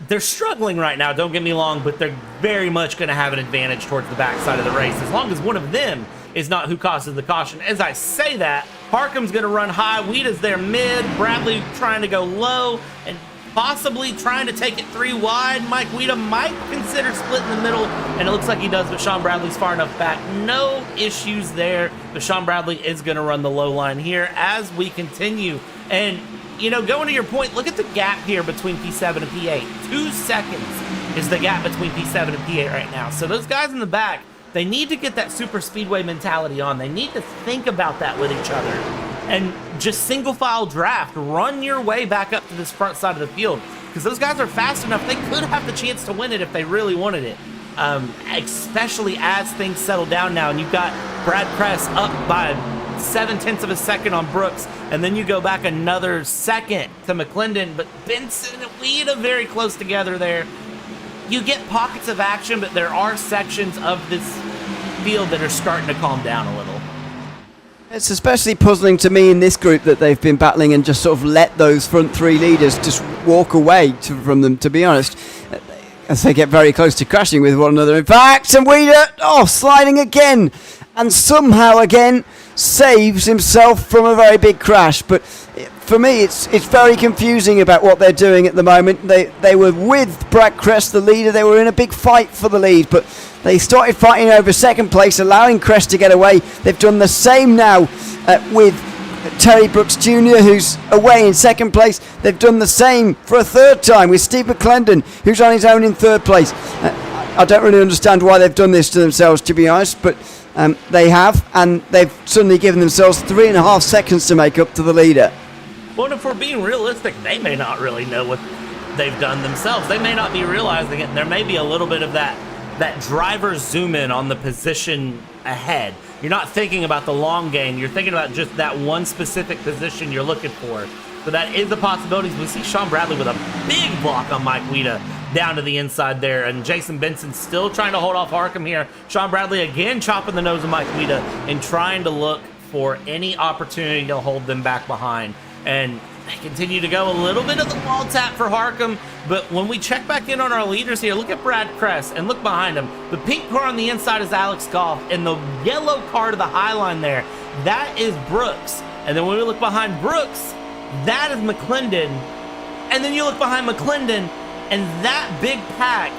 F: they're struggling right now, don't get me wrong, but they're very much going to have an advantage towards the backside of the race, as long as one of them is not who causes the caution. As I say that, Harcum's going to run high, Weeda's there mid, Bradley trying to go low, and possibly trying to take it 3 wide. Mike Weeda might consider splitting the middle, and it looks like he does, but Sean Bradley's far enough back. No issues there, but Sean Bradley is going to run the low line here as we continue. And, you know, going to your point, look at the gap here between P7 and P8. 2 seconds is the gap between P7 and P8 right now. So those guys in the back, they need to get that super speedway mentality on. They need to think about that with each other. And just single file draft, run your way back up to this front side of the field, because those guys are fast enough. They could have the chance to win it if they really wanted it, especially as things settle down now. And you've got Brad Press up by 0.7 of a second on Brooks, and then you go back another second to McClendon, but Benson and Weeda very close together there. You get pockets of action, but there are sections of this field that are starting to calm down a little.
A: It's especially puzzling to me in this group that they've been battling and just sort of let those front 3 leaders just walk away from them, to be honest, as they get very close to crashing with one another. In fact, and Weeda, sliding again, and somehow again saves himself from a very big crash. But for me, it's very confusing about what they're doing at the moment. They were with Brad Crest, the leader. They were in a big fight for the lead, but they started fighting over second place, allowing Crest to get away. They've done the same now with Terry Brooks Jr., who's away in second place. They've done the same for a 3rd time with Steve McClendon, who's on his own in 3rd place. I don't really understand why they've done this to themselves, to be honest, but they have, and they've suddenly given themselves 3.5 seconds to make up to the leader.
F: Well, if we're being realistic, they may not really know what they've done themselves. They may not be realizing it, and there may be a little bit of that driver zoom in on the position ahead. You're not thinking about the long game. You're thinking about just that one specific position you're looking for. So that is the possibilities. We see Sean Bradley with a big block on Mike Weeda down to the inside there, and Jason Benson still trying to hold off Harcum here. Sean Bradley again chopping the nose of Mike Weeda and trying to look for any opportunity to hold them back behind. And they continue to go a little bit of the wall tap for Harcum, but when we check back in on our leaders here, look at Brad Kress and look behind him. The pink car on the inside is Alex Goff, and the yellow car to the high line there, that is Brooks. And then when we look behind Brooks, that is McClendon. And then you look behind McClendon, and that big pack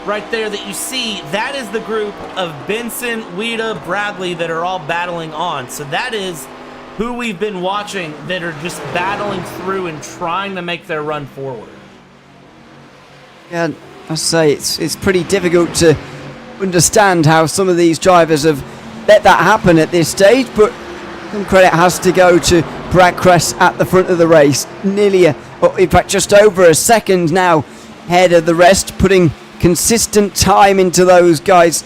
F: right there that you see, that is the group of Benson, Weeda, Bradley that are all battling on. So that is who we've been watching that are just battling through and trying to make their run forward.
A: Yeah, I say it's pretty difficult to understand how some of these drivers have let that happen at this stage, but some credit has to go to Brad Kress at the front of the race. Nearly, in fact, just over a second now ahead of the rest, putting consistent time into those guys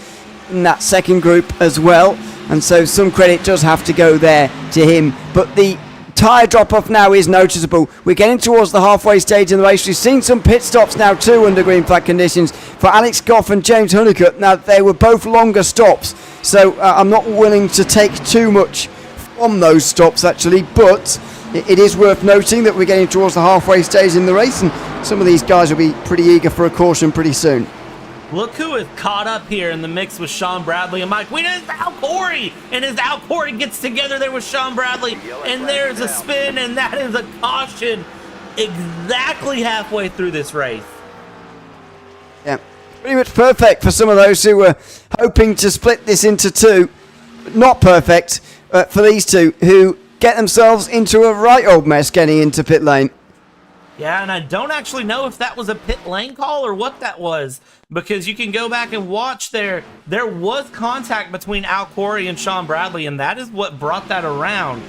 A: in that second group as well. And so some credit does have to go there to him. But the tyre drop-off now is noticeable. We're getting towards the halfway stage in the race. We've seen some pit stops now too under green flag conditions for Alex Goff and James Honeycutt. Now, they were both longer stops, so I'm not willing to take too much from those stops, actually. But it is worth noting that we're getting towards the halfway stage in the race, and some of these guys will be pretty eager for a caution pretty soon.
F: Look who is caught up here in the mix with Sean Bradley and Mike Weeda. It's Al Corey, and as Al Corey gets together there with Sean Bradley, and there's a spin, and that is a caution exactly halfway through this race.
A: Yeah, pretty much perfect for some of those who were hoping to split this into two. Not perfect for these two who get themselves into a right old mess getting into pit lane.
F: Yeah, and I don't actually know if that was a pit lane call or what that was, because you can go back and watch there was contact between Al Corey and Sean Bradley, and that is what brought that around.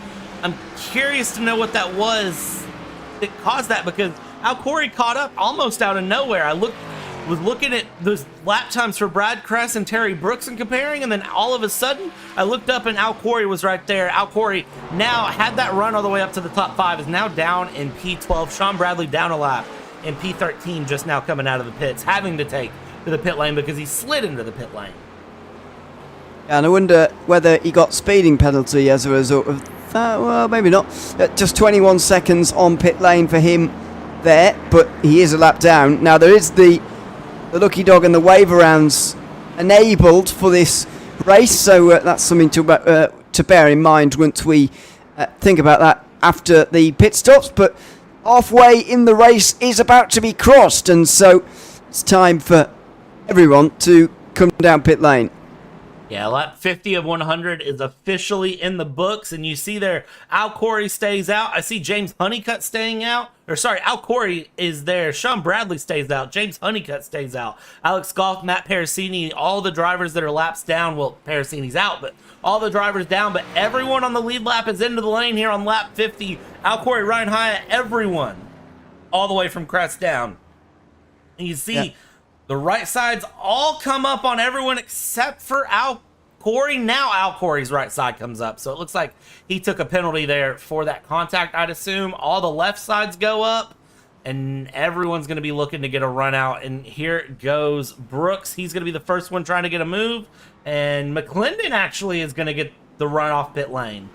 F: I'm curious to know what that was that caused that, because Al Corey caught up almost out of nowhere. I was looking at those lap times for Brad Kress and Terry Brooks and comparing, and then all of a sudden I looked up and Al Corey was right there. Al Corey now had that run all the way up to the top 5, is now down in P12. Sean Bradley down a lap in P13, just now coming out of the pits, having to take to the pit lane because he slid into the pit lane.
A: Yeah, and I wonder whether he got speeding penalty as a result of that. Well, maybe not. Just 21 seconds on pit lane for him there, but he is a lap down. Now there is the lucky dog and the wave arounds enabled for this race, so that's something to bear in mind once we think about that after the pit stops. But halfway in the race is about to be crossed, and so it's time for everyone to come down pit lane.
F: Yeah, lap 50 of 100 is officially in the books, and you see there, Al Corey stays out. I see James Honeycutt staying out. Or sorry, Al Corey is there. Sean Bradley stays out. James Honeycutt stays out. Alex Goff, Matt Parasini, all the drivers that are laps down. Well, Parasini's out, but all the drivers down. But everyone on the lead lap is into the lane here on lap 50. Al Corey, Ryan Hyatt, everyone, all the way from Crest down. And you see the right sides all come up on everyone except for Al Corey. Now Al Corey's right side comes up. So it looks like he took a penalty there for that contact, I'd assume. All the left sides go up, and everyone's going to be looking to get a run out. And here goes Brooks. He's going to be the first one trying to get a move. And McClendon actually is going to get the run off pit lane.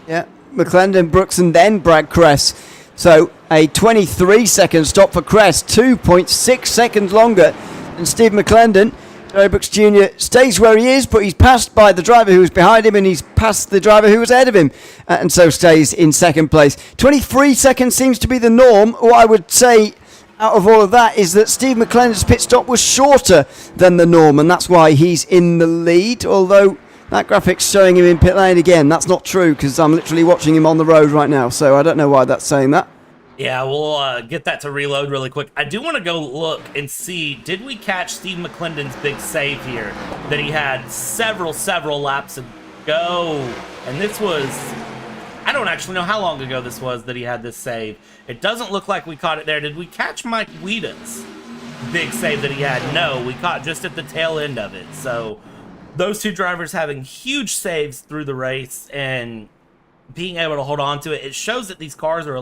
F: Yeah, McClendon, Brooks, and then Brad Kress. So a 23-second stop for Kress, 2.6 seconds longer than Steve McClendon. Terry Brooks Jr. stays where he is, but he's passed by the driver who was behind him, and he's passed the driver who was ahead of him, and so stays in second place. 23 seconds seems to be the norm. What I would say out of all of that is that Steve McClendon's pit stop was shorter than the norm, and that's why he's in the lead, although that graphic's showing him in pit lane again. That's not true, because I'm literally watching him on the road right now, so I don't know why that's saying that. Yeah, we'll get that to reload really quick. I do want to go look and see, did we catch Steve McClendon's big save here that he had several laps ago? And this was, I don't actually know how long ago this was that he had this save. It doesn't look like we caught it there. Did we catch Mike Whedon's big save that he had? No, we caught just at the tail end of it. So those two drivers having huge saves through the race and being able to hold on to it. It shows that these cars are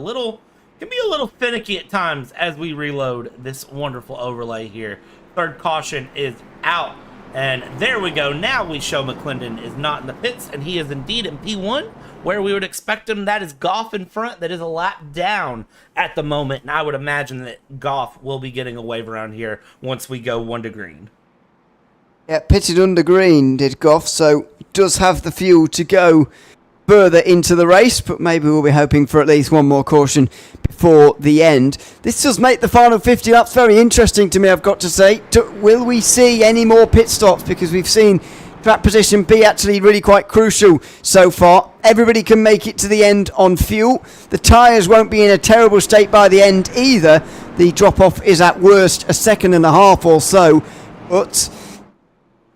F: can be a little finicky at times as we reload this wonderful overlay here. Third caution is out, and there we go. Now we show McClendon is not in the pits, and he is indeed in P1, where we would expect him. That is Goff in front. That is a lap down at the moment, and I would imagine that Goff will be getting a wave around here once we go 1 to green.
A: Yeah, pitted under green did Goff, so does have the fuel to go further into the race, but maybe we'll be hoping for at least one more caution before the end. This does make the final 50 laps very interesting to me, I've got to say. Will we see any more pit stops? Because we've seen track position be actually really quite crucial so far. Everybody can make it to the end on fuel. The tyres won't be in a terrible state by the end either. The drop-off is at worst a second and a half or so, but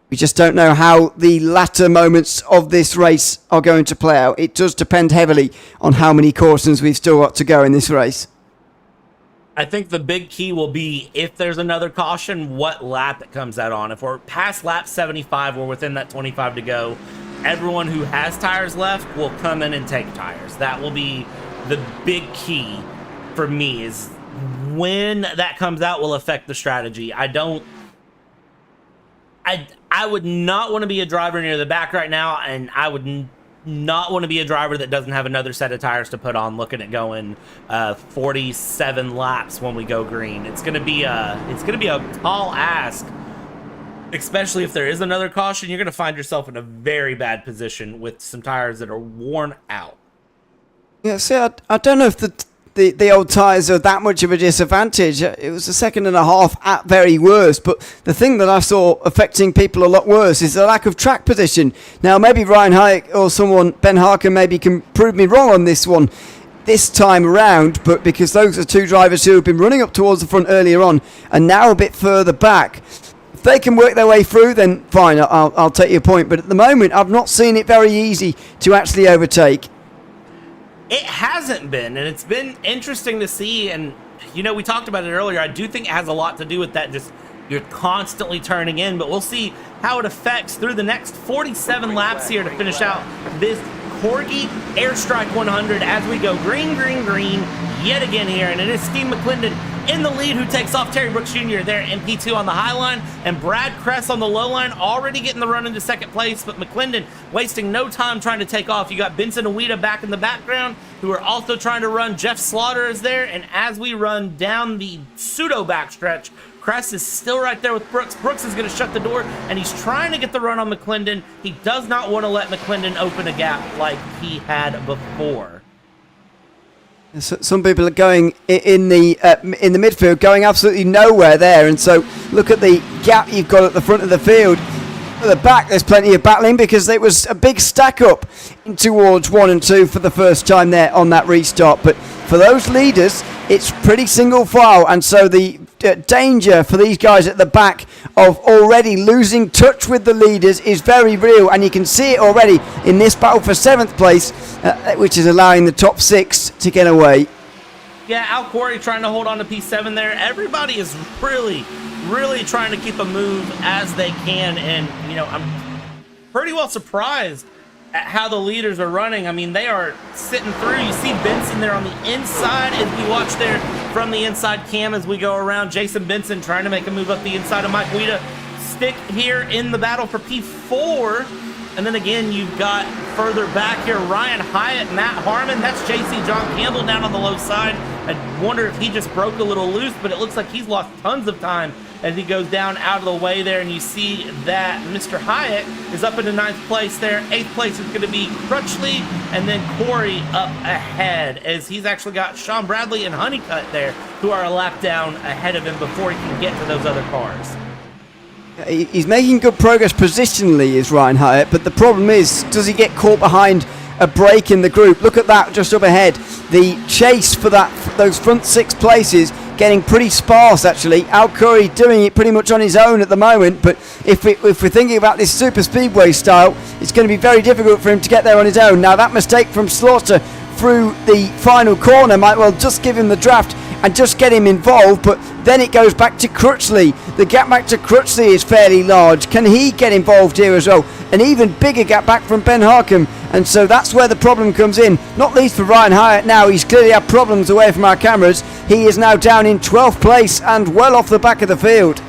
A: we just don't know how the latter moments of this race are going to play out. It does depend heavily on how many cautions we've still got to go in this race.
F: I think the big key will be, if there's another caution, what lap it comes out on. If we're past lap 75, we're within that 25 to go, everyone who has tires left will come in and take tires. That will be the big key for me, is when that comes out will affect the strategy. I would not want to be a driver near the back right now, and I would not want to be a driver that doesn't have another set of tires to put on, looking at going 47 laps when we go green. It's gonna be a tall ask, especially if there is another caution. You're gonna find yourself in a very bad position with some tires that are worn out.
A: Yeah, see, I don't know if the old tyres are that much of a disadvantage. It was a second and a half at very worst, but the thing that I saw affecting people a lot worse is the lack of track position. Now, maybe Ryan Hyatt or someone, Ben Harker, maybe can prove me wrong on this one. this time around, but because those are two drivers who have been running up towards the front earlier on and now a bit further back. If they can work their way through, then fine, I'll take your point. But at the moment, I've not seen it very easy to actually overtake.
F: It hasn't been, and it's been interesting to see. And, you know, we talked about it earlier. I do think it has a lot to do with that, just you're constantly turning in. But we'll see how it affects through the next 47 laps here to finish out this Corgi Airstrike 100 as we go green, green, green yet again here. And it is Steve McClendon in the lead, who takes off Terry Brooks Jr. there in P2 on the high line, and Brad Kress on the low line, already getting the run into second place, but McClendon wasting no time trying to take off. You got Benson and Weeda back in the background, who are also trying to run. Jeff Slaughter is there, and as we run down the pseudo backstretch, Kress is still right there with Brooks. Brooks is going to shut the door, and he's trying to get the run on McClendon. He does not want to let McClendon open a gap like he had before.
A: Some people are going in the midfield, going absolutely nowhere there, and so look at the gap you've got at the front of the field. At the back, there's plenty of battling because there was a big stack up in towards 1 and 2 for the first time there on that restart. But for those leaders, it's pretty single file, and so the danger for these guys at the back of already losing touch with the leaders is very real, and you can see it already in this battle for 7th place, which is allowing the top 6 to get away.
F: Yeah, Al Quarry trying to hold on to P7 there. Everybody is really trying to keep a move as they can, and you know, I'm pretty well surprised at how the leaders are running. I mean, they are sitting through. You see Benson there on the inside as we watch there from the inside cam as we go around. Jason Benson trying to make a move up the inside of Mike Weeda. Stick here in the battle for P4. And then again, you've got further back here, Ryan Hyatt, Matt Harmon. That's JC John Campbell down on the low side. I wonder if he just broke a little loose, but it looks like he's lost tons of time as he goes down out of the way there. And you see that Mr. Hyatt is up into 9th place there. 8th place is going to be Crutchley, and then Corey up ahead as he's actually got Sean Bradley and Honeycutt there, who are a lap down ahead of him before he can get to those other cars.
A: He's making good progress positionally, is Ryan Hyatt, but the problem is, does he get caught behind a break in the group? Look at that just up ahead. The chase for those front 6 places getting pretty sparse, actually. Al Curry doing it pretty much on his own at the moment, but if we're thinking about this super speedway style, it's going to be very difficult for him to get there on his own. Now, that mistake from Slaughter through the final corner might well just give him the draft and just get him involved, but then it goes back to Crutchley. The gap back to Crutchley is fairly large. Can he get involved here as well? An even bigger gap back from Ben Harkham, and so that's where the problem comes in, not least for Ryan Hyatt now. He's clearly had problems away from our cameras. He is now down in 12th place and well off the back of the field.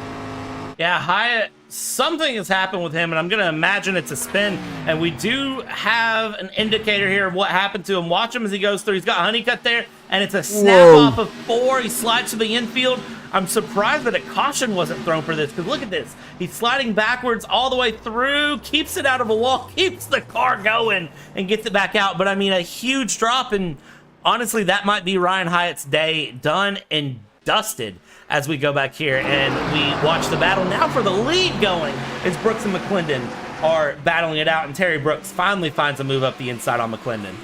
F: Yeah, Hyatt, something has happened with him, and I'm going to imagine it's a spin. And we do have an indicator here of what happened to him. Watch him as he goes through. He's got Honeycutt there, and it's a snap off of 4. He slides to the infield. I'm surprised that a caution wasn't thrown for this, because look at this. He's sliding backwards all the way through, keeps it out of a wall, keeps the car going, and gets it back out. But, I mean, a huge drop, and honestly, that might be Ryan Hyatt's day done and dusted as we go back here and we watch the battle now for the lead going as Brooks and McClendon are battling it out, and Terry Brooks finally finds a move up the inside on McClendon.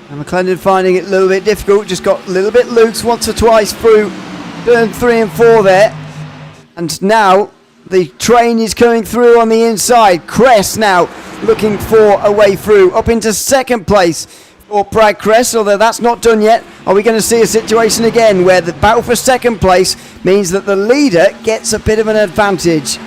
A: And McClendon finding it a little bit difficult, just got a little bit loose once or twice through turn 3 and 4 there. And now the train is coming through on the inside. Kress now looking for a way through up into 2nd place for Brad Kress, although that's not done yet. Are we going to see a situation again where the battle for 2nd place means that the leader gets a bit of an advantage?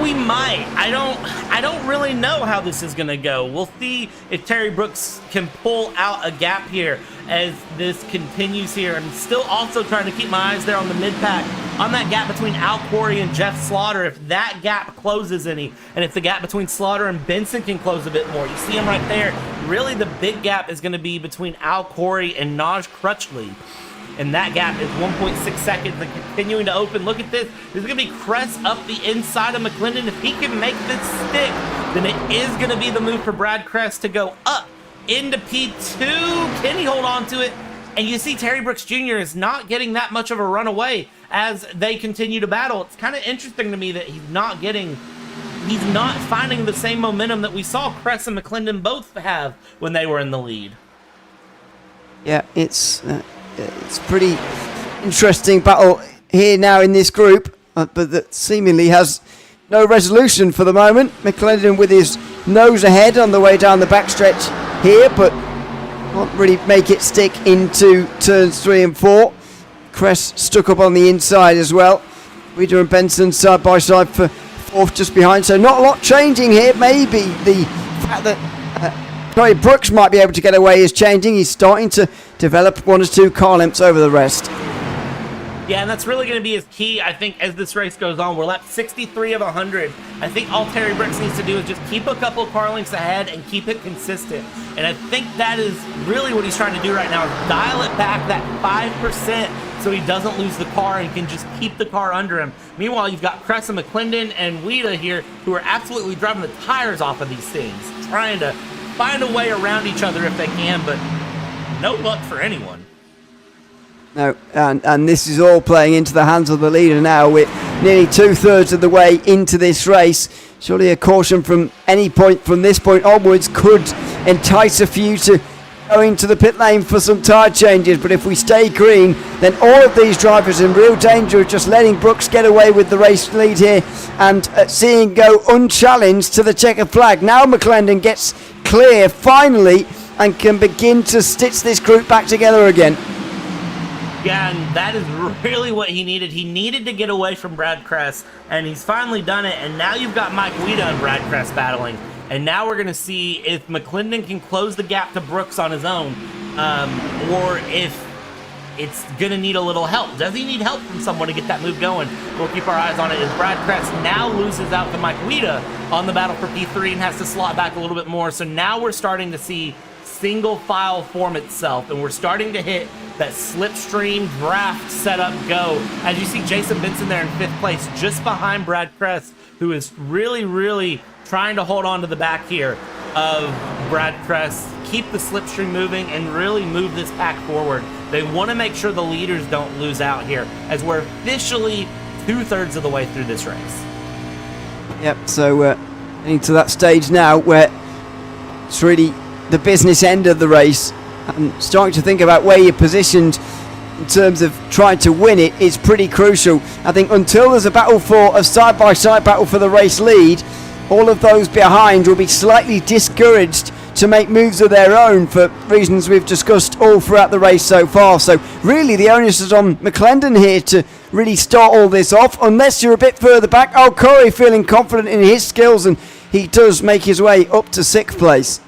F: We might. I don't really know how this is going to go. We'll see if Terry Brooks can pull out a gap here as this continues here. I'm still also trying to keep my eyes there on the mid-pack, on that gap between Al Quarry and Jeff Slaughter, if that gap closes any, and if the gap between Slaughter and Benson can close a bit more. You see him right there. Really, the big gap is going to be between Al Quarry and Naj Crutchley. And that gap is 1.6 seconds and continuing to open. Look at this. There's going to be Kress up the inside of McClendon. If he can make this stick, then it is going to be the move for Brad Kress to go up into P2. Can he hold on to it? And you see Terry Brooks Jr. is not getting that much of a runaway as they continue to battle. It's kind of interesting to me that he's not getting he's not finding the same momentum that we saw Kress and McClendon both have when they were in the lead.
A: Yeah, it's pretty interesting battle here now in this group, but that seemingly has no resolution for the moment. McClendon with his nose ahead on the way down the backstretch here, but can't really make it stick into turns 3 and 4. Kress stuck up on the inside as well. Weeder and Benson side by side for 4th just behind, so not a lot changing here. Maybe the fact that Brooks might be able to get away is changing. He's starting to develop 1 or 2 car lengths over the rest.
F: Yeah, and that's really going to be his key, I think, as this race goes on. We're lap 63 of 100. I think all Terry Brooks needs to do is just keep a couple car lengths ahead and keep it consistent. And I think that is really what he's trying to do right now, is dial it back that 5% so he doesn't lose the car and can just keep the car under him. Meanwhile, you've got Kress and McClendon and Weeda here who are absolutely driving the tires off of these things, trying to find a way around each other if they can, but no luck for anyone.
A: No, and this is all playing into the hands of the leader now. We're nearly 2/3 of the way into this race. Surely a caution from any point from this point onwards could entice a few to go into the pit lane for some tyre changes. But if we stay green, then all of these drivers are in real danger of just letting Brooks get away with the race lead here and seeing go unchallenged to the checkered flag. Now McClendon gets clear finally and can begin to stitch this group back together again.
F: Yeah, and that is really what he needed. He needed to get away from Brad Kress, and he's finally done it. And now you've got Mike Weeda and Brad Kress battling. And now we're going to see if McClendon can close the gap to Brooks on his own, or if it's going to need a little help. Does he need help from someone to get that move going? We'll keep our eyes on it as Brad Kress now loses out to Mike Weeda on the battle for P3 and has to slot back a little bit more. So now we're starting to see single file form itself, and we're starting to hit that slipstream draft setup go. As you see Jason Benson there in 5th place, just behind Brad Kress, who is really trying to hold on to the back here of Brad Kress, keep the slipstream moving, and really move this pack forward. They want to make sure the leaders don't lose out here, as we're officially 2/3 of the way through this race.
A: Yep, so into that stage now where it's really the business end of the race, and starting to think about where you're positioned in terms of trying to win it is pretty crucial. I think until there's a side-by-side battle for the race lead, all of those behind will be slightly discouraged to make moves of their own for reasons we've discussed all throughout the race so far. So really the onus is on McClendon here to really start all this off, unless you're a bit further back. Oh, Corey feeling confident in his skills, and he does make his way up to 6th place.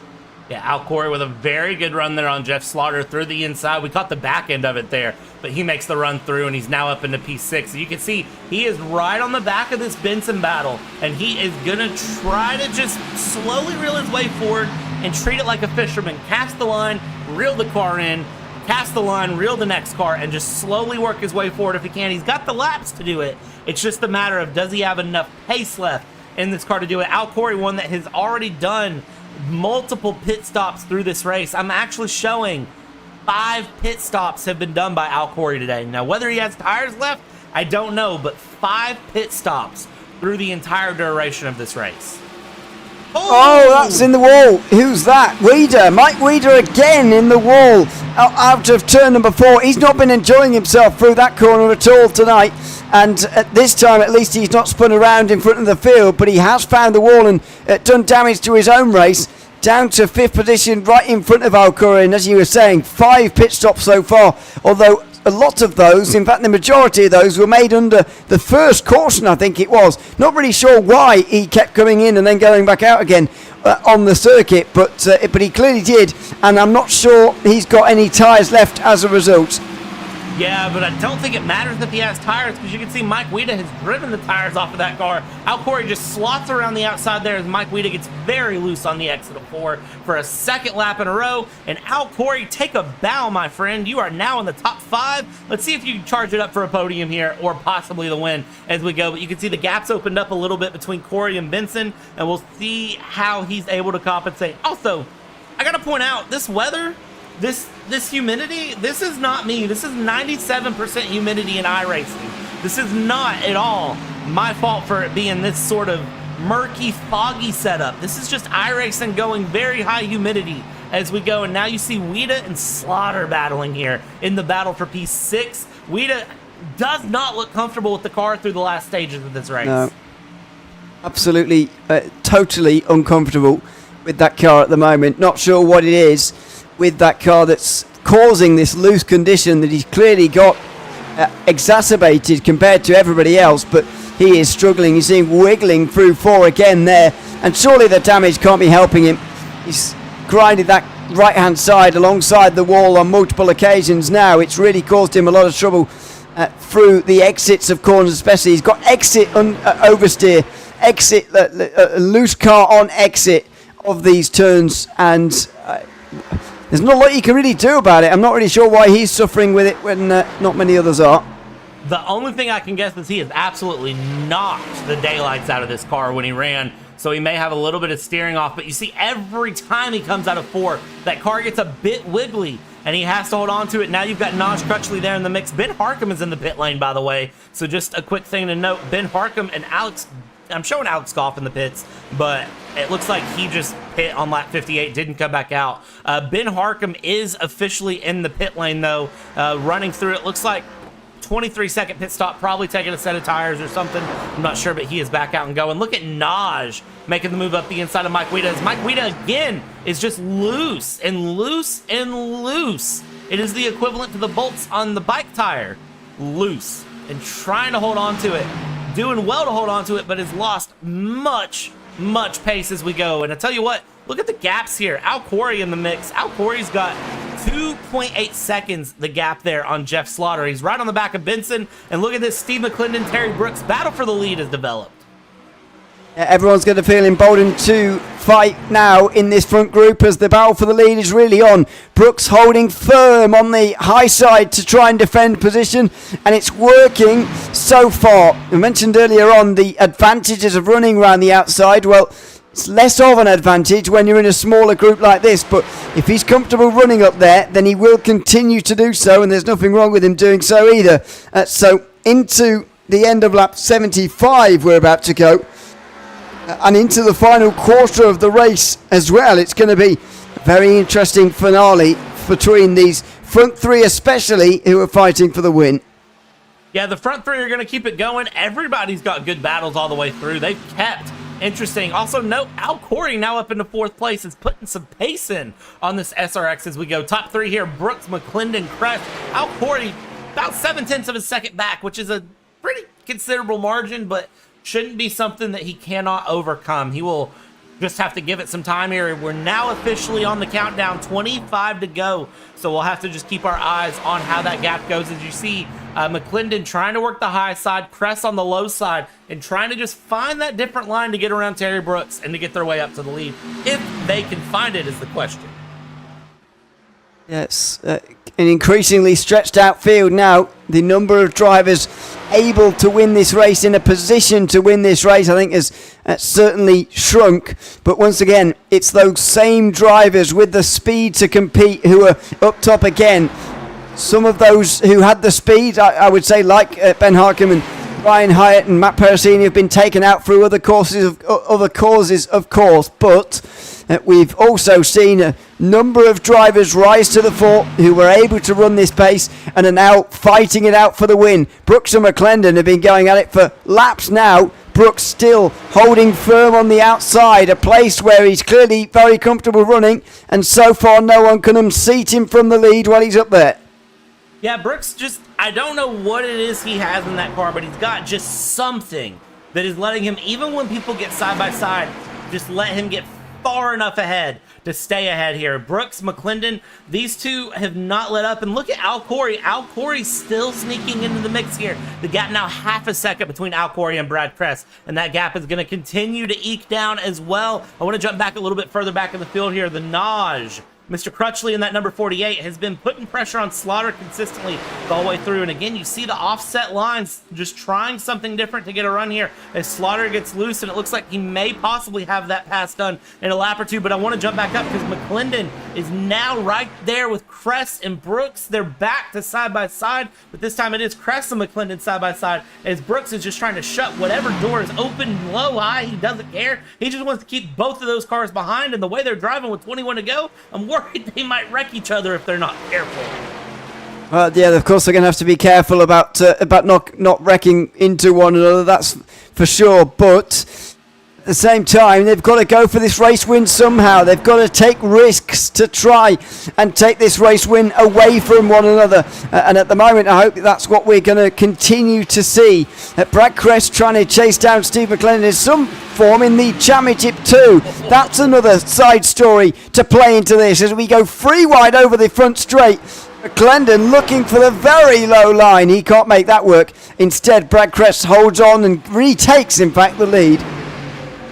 F: Yeah, Al Corey with a very good run there on Jeff Slaughter through the inside. We caught the back end of it there, but he makes the run through, and he's now up into P6. So you can see he is right on the back of this Benson battle, and he is going to try to just slowly reel his way forward and treat it like a fisherman. Cast the line, reel the car in, cast the line, reel the next car, and just slowly work his way forward if he can. He's got the laps to do it. It's just a matter of, does he have enough pace left in this car to do it? Al Corey, one that has already done multiple pit stops through this race. I'm actually showing 5 pit stops have been done by Al Corey today. Now, whether he has tires left, I don't know, but 5 pit stops through the entire duration of this race.
A: Oh, that's in the wall. Who's that? Weeder. Mike Weeder again in the wall. Out of turn number 4. He's not been enjoying himself through that corner at all tonight. And at this time, at least, he's not spun around in front of the field, but he has found the wall and done damage to his own race. Down to 5th position, right in front of Al Corey. And as you were saying, 5 pit stops so far. Although a lot of those, in fact the majority of those, were made under the first caution, I think it was. Not really sure why he kept coming in and then going back out again on the circuit, but he clearly did, and I'm not sure he's got any tyres left as a result.
F: Yeah, but I don't think it matters if he has tires, because you can see Mike Weeda has driven the tires off of that car. Al Corey just slots around the outside there as Mike Weeda gets very loose on the exit of 4 for a 2nd lap in a row. And Al Corey, take a bow, my friend. You are now in the top 5. Let's see if you can charge it up for a podium here, or possibly the win as we go. But you can see the gaps opened up a little bit between Corey and Benson, and we'll see how he's able to compensate. Also, I got to point out, this weather, this humidity, this is not me. This is 97% humidity in iRacing. This is not at all my fault for it being this sort of murky, foggy setup. This is just iRacing going very high humidity as we go. And now you see Wida and Slaughter battling here in the battle for P6. Wida does not look comfortable with the car through the last stages of this race.
A: No. Absolutely, totally uncomfortable with that car at the moment. Not sure what it is with that car that's causing this loose condition that he's clearly got exacerbated compared to everybody else, but he is struggling. You see him wiggling through 4 again there, and surely the damage can't be helping him. He's grinded that right hand side alongside the wall on multiple occasions now. It's really caused him a lot of trouble through the exits of corners, especially. He's got exit oversteer, exit loose car on exit of these turns, and there's not a lot you can really do about it. I'm not really sure why he's suffering with it when not many others are.
F: The only thing I can guess is he has absolutely knocked the daylights out of this car when he ran, so he may have a little bit of steering off. But you see, every time he comes out of 4, that car gets a bit wiggly, and he has to hold on to it. Now you've got Naj Crutchley there in the mix. Ben Harkham is in the pit lane, by the way. So just a quick thing to note, Ben Harkham and Alex, I'm showing Alex Goff in the pits, but it looks like he just pit on lap 58, didn't come back out. Ben Harkham is officially in the pit lane, though, running through. It looks like 23-second pit stop, probably taking a set of tires or something. I'm not sure, but he is back out and going. Look at Naj making the move up the inside of Mike Wida, as Mike Wida, again, is just loose and loose and loose. It is the equivalent to the bolts on the bike tire. Loose and trying to hold on to it. Doing well to hold on to it, but has lost much pace as we go. And I tell you what, look at the gaps here. Al Corey in the mix. Al Corey's got 2.8 seconds, the gap there on Jeff Slaughter. He's right on the back of Benson. And look at this, Steve McClendon, Terry Brooks. Battle for the lead has developed.
A: Yeah, everyone's going to feel emboldened to fight now in this front group as the battle for the lead is really on. Brooks holding firm on the high side to try and defend position, and it's working so far. I mentioned earlier on the advantages of running around the outside. Well, it's less of an advantage when you're in a smaller group like this, but if he's comfortable running up there, then he will continue to do so, and there's nothing wrong with him doing so either. So into the end of lap 75 we're about to go, and into the final quarter of the race as well. It's going to be a very interesting finale between these front 3 especially, who are fighting for the win.
F: Yeah, the front 3 are going to keep it going. Everybody's got good battles all the way through. They've kept interesting. Also note, Al Corey now up into 4th place is putting some pace in on this SRX as we go. Top 3 here, Brooks, McClendon, Crest. Al Corey about 7/10 of a second back, which is a pretty considerable margin, but shouldn't be something that he cannot overcome. He will just have to give it some time here. We're now officially on the countdown, 25 to go. So we'll have to just keep our eyes on how that gap goes. As you see, McClendon trying to work the high side, Cress on the low side, and trying to just find that different line to get around Terry Brooks and to get their way up to the lead. If they can find it is the question.
A: Yes, an increasingly stretched out field now. The number of drivers able to win this race, in a position to win this race, I think has certainly shrunk. But once again, it's those same drivers with the speed to compete who are up top again. Some of those who had the speed, I would say, like Ben Harkham and Ryan Hyatt and Matt Perosini, have been taken out through other causes, of course. But we've also seen a number of drivers rise to the fore who were able to run this pace and are now fighting it out for the win. Brooks and McClendon have been going at it for laps now. Brooks still holding firm on the outside, a place where he's clearly very comfortable running, and so far no one can unseat him from the lead while he's up there.
F: Yeah, Brooks just, I don't know what it is he has in that car, but he's got just something that is letting him, even when people get side by side, just let him get far enough ahead to stay ahead here. Brooks, McClendon, these two have not let up. And look at Al Corey. Al Corey still sneaking into the mix here. The gap now half a second between Al Corey and Brad Kress, and that gap is going to continue to eke down as well. I want to jump back a little bit further back in the field here. The Naj Mr. Crutchley in that number 48 has been putting pressure on Slaughter consistently the whole way through. And again, you see the offset lines just trying something different to get a run here as Slaughter gets loose, and it looks like he may possibly have that pass done in a lap or two. But I want to jump back up because McClendon is now right there with Cress and Brooks. They're back to side by side, but this time it is Cress and McClendon side by side as Brooks is just trying to shut whatever door is open, low, high. He doesn't care. He just wants to keep both of those cars behind, and the way they're driving with 21 to go, I'm worried they might wreck each other if they're not careful.
A: Yeah, of course they're going to have to be careful about not wrecking into one another, that's for sure. But at the same time, they've got to go for this race win somehow. They've got to take risks to try and take this race win away from one another. And at the moment, I hope that's what we're going to continue to see. Brad Crest trying to chase down Steve McClendon in some form in the championship too. That's another side story to play into this as we go free wide over the front straight. McClendon looking for the very low line. He can't make that work. Instead, Brad Crest holds on and retakes, in fact, the lead.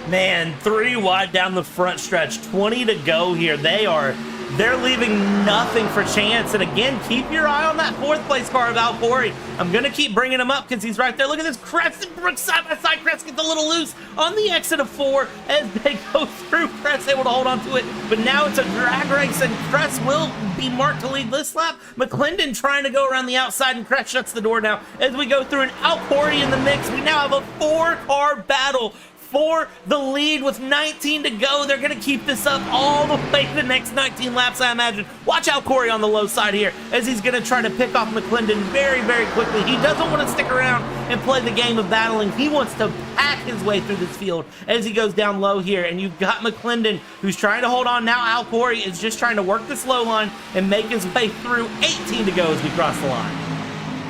F: Man, 3 wide down the front stretch, 20 to go here. They're leaving nothing for chance. And again, keep your eye on that 4th place car of Al Corey. I'm going to keep bringing him up because he's right there. Look at this. Crest and Brooks side by side. Crest gets a little loose on the exit of 4 as they go through. Crest able to hold on to it. But now it's a drag race and Crest will be marked to lead this lap. McClendon trying to go around the outside and Crest shuts the door now as we go through an Al Corey in the mix. We now have a 4-car battle for the lead with 19 to go. They're going to keep this up all the way to the next 19 laps, I imagine. Watch out Corey on the low side here as he's going to try to pick off McClendon very, very quickly. He doesn't want to stick around and play the game of battling. He wants to pack his way through this field as he goes down low here. And you've got McClendon who's trying to hold on. Now Al Corey is just trying to work this low line and make his way through. 18 to go as we cross the line.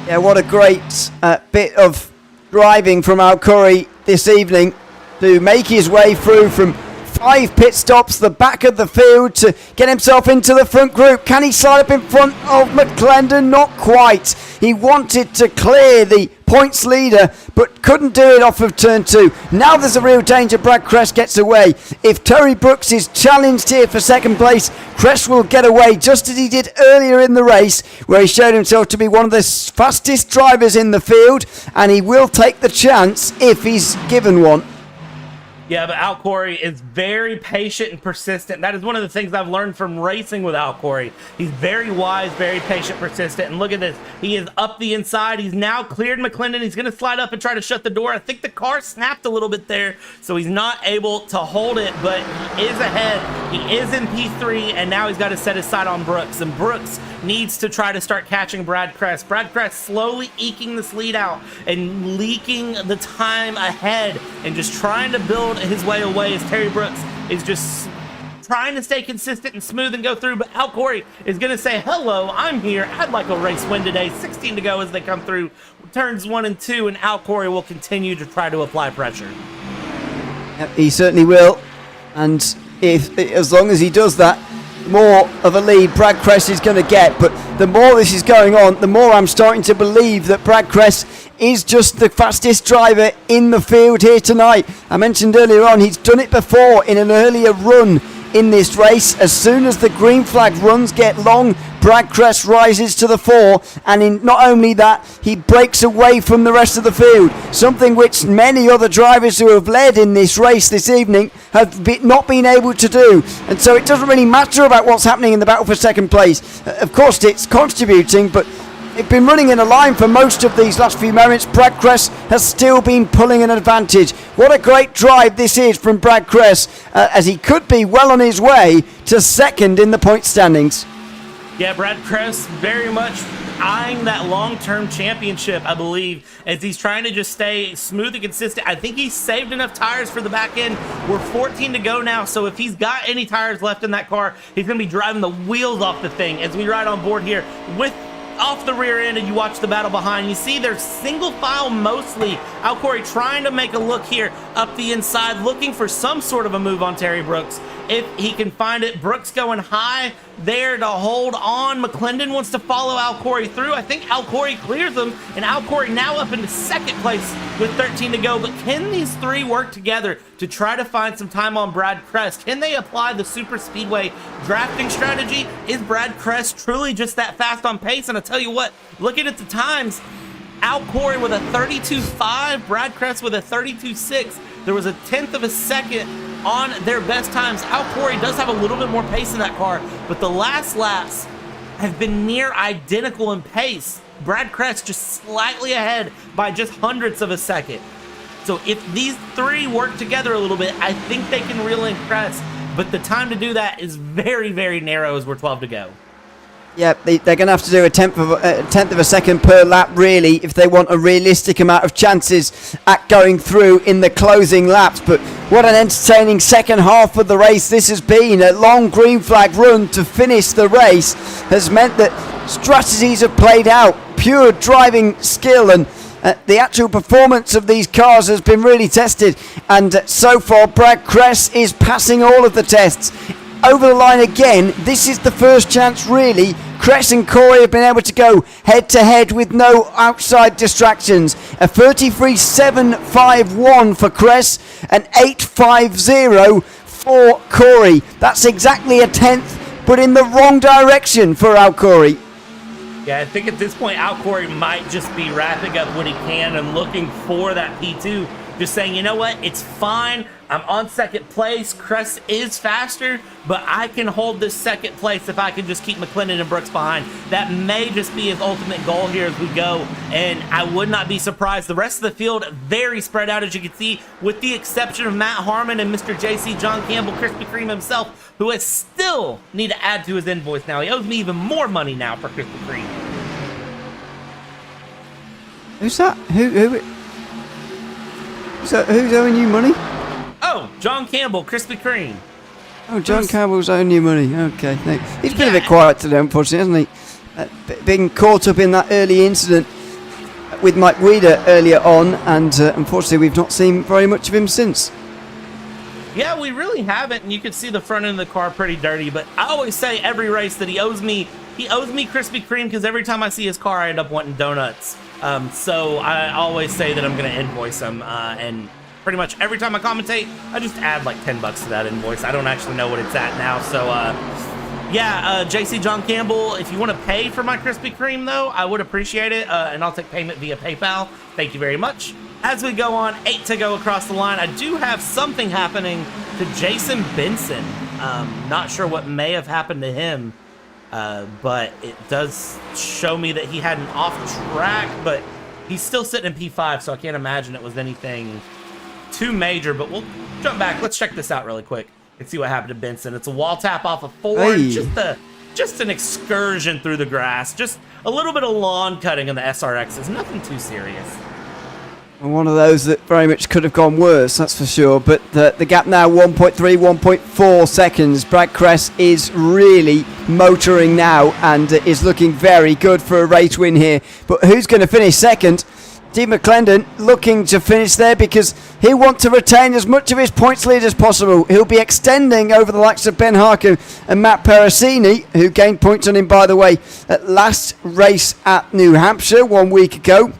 A: Yeah, what a great bit of driving from Al Corey this evening to make his way through from 5 pit stops, the back of the field, to get himself into the front group. Can he slide up in front of McClendon? Not quite. He wanted to clear the points leader, but couldn't do it off of turn 2. Now there's a real danger. Brad Crest gets away. If Terry Brooks is challenged here for 2nd place, Crest will get away just as he did earlier in the race, where he showed himself to be one of the fastest drivers in the field, and he will take the chance if he's given one.
F: Yeah, but Al Corey is very patient and persistent. That is one of the things I've learned from racing with Al Corey. He's very wise, very patient, persistent. And look at this. He is up the inside. He's now cleared McClendon. He's going to slide up and try to shut the door. I think the car snapped a little bit there, so he's not able to hold it, but he is ahead. He is in P3, and now he's got to set his sight on Brooks. And Brooks needs to try to start catching Brad Crest. Brad Crest slowly eking this lead out and leaking the time ahead and just trying to build his way away as Terry Brooks is just trying to stay consistent and smooth and go through. But Al Corey is going to say, hello, I'm here. I'd like a race win today. 16 to go as they come through turns 1 and 2, and Al Corey will continue to try to apply pressure.
A: Yep, he certainly will. And as long as he does that, more of a lead Brad Crest is going to get. But the more this is going on, the more I'm starting to believe that Brad Crest is just the fastest driver in the field here tonight. I mentioned earlier on, he's done it before in an earlier run in this race. As soon as the green flag runs get long, Brad Crest rises to the fore, and not only that, he breaks away from the rest of the field, something which many other drivers who have led in this race this evening have not been able to do. And so it doesn't really matter about what's happening in the battle for 2nd place. Of course it's contributing, but they've been running in a line for most of these last few moments. Brad Crest has still been pulling an advantage. What a great drive this is from Brad Crest, as he could be well on his way to 2nd in the point standings.
F: Yeah, Brad Crest very much eyeing that long-term championship, I believe, as he's trying to just stay smooth and consistent. I think he's saved enough tires for the back end. We're 14 to go now, so if he's got any tires left in that car, he's going to be driving the wheels off the thing as we ride on board here with off the rear end, and you watch the battle behind. You see they're single file mostly. Al Corey trying to make a look here up the inside, looking for some sort of a move on Terry Brooks if he can find it. Brooks going high there to hold on. McClendon wants to follow Al Corey through. I think Al Corey clears him, and Al Corey now up into second place with 13 to go. But can these three work together to try to find some time on Brad Kress? Can they apply the super speedway drafting strategy? Is Brad Kress truly just that fast on pace? And I tell you what, looking at the times, Al Corey with a 32.5, Brad Kress with a 32.6. There was a tenth of a second on their best times. Al Corey does have a little bit more pace in that car, but the last laps have been near identical in pace. Brad Kress just slightly ahead by just hundredths of a second. So if these three work together a little bit, I think they can reel in Kress, but the time to do that is very, very narrow as we're 12 to go.
A: Yeah, they're going to have to do a tenth of a second per lap, really, if they want a realistic amount of chances at going through in the closing laps. But what an entertaining second half of the race this has been. A long green flag run to finish the race has meant that strategies have played out. Pure driving skill and the actual performance of these cars has been really tested. And so far, Brad Kress is passing all of the tests. Over the line again. This is the first chance, really. Kress and Corey have been able to go head-to-head with no outside distractions. A 33.751 for Kress, an 8.50 for Corey. That's exactly a tenth, but in the wrong direction for Al Corey.
F: Yeah, I think at this point, Al Corey might just be wrapping up what he can and looking for that P2. Just saying, you know what, it's fine. I'm on second place. Kress is faster, but I can hold this second place if I can just keep McClendon and Brooks behind. That may just be his ultimate goal here as we go, and I would not be surprised. The rest of the field very spread out, as you can see, with the exception of Matt Harmon and Mr. JC John Campbell, Krispy Kreme himself, who has still need to add to his invoice now. He owes me even more money now for Krispy Kreme.
A: Who's that? Who's owing you money?
F: Oh, John Campbell, Krispy Kreme.
A: Oh, John Campbell's owing you money. Okay, thanks. He's been a bit quiet today, unfortunately, hasn't he? Being caught up in that early incident with Mike Weeder earlier on, and unfortunately we've not seen very much of him since.
F: Yeah, we really haven't, and you can see the front end of the car pretty dirty, but I always say every race that he owes me Krispy Kreme, because every time I see his car, I end up wanting donuts. So I always say that I'm going to invoice him, and pretty much every time I commentate, I just add like $10 to that invoice. I don't actually know what it's at now, so JC John Campbell, if you want to pay for my Krispy Kreme, though, I would appreciate it, and I'll take payment via PayPal. Thank you very much. As we go on, 8 to go across the line, I do have something happening to Jason Benson. Not sure what may have happened to him. But it does show me that he had an off track, but he's still sitting in P5, so I can't imagine it was anything too major. But we'll jump back. Let's check this out really quick and see what happened to Benson. It's a wall tap off of 4.
A: Hey.
F: Just an excursion through the grass. Just a little bit of lawn cutting in the SRXs. Nothing too serious.
A: One of those that very much could have gone worse, that's for sure. But the gap now, 1.3, 1.4 seconds. Brad Kress is really motoring now and is looking very good for a race win here. But who's going to finish second? Steve McClendon looking to finish there because he'll want to retain as much of his points lead as possible. He'll be extending over the likes of Ben Harkin and Matt Perasini, who gained points on him, by the way, at last race at New Hampshire 1 week ago.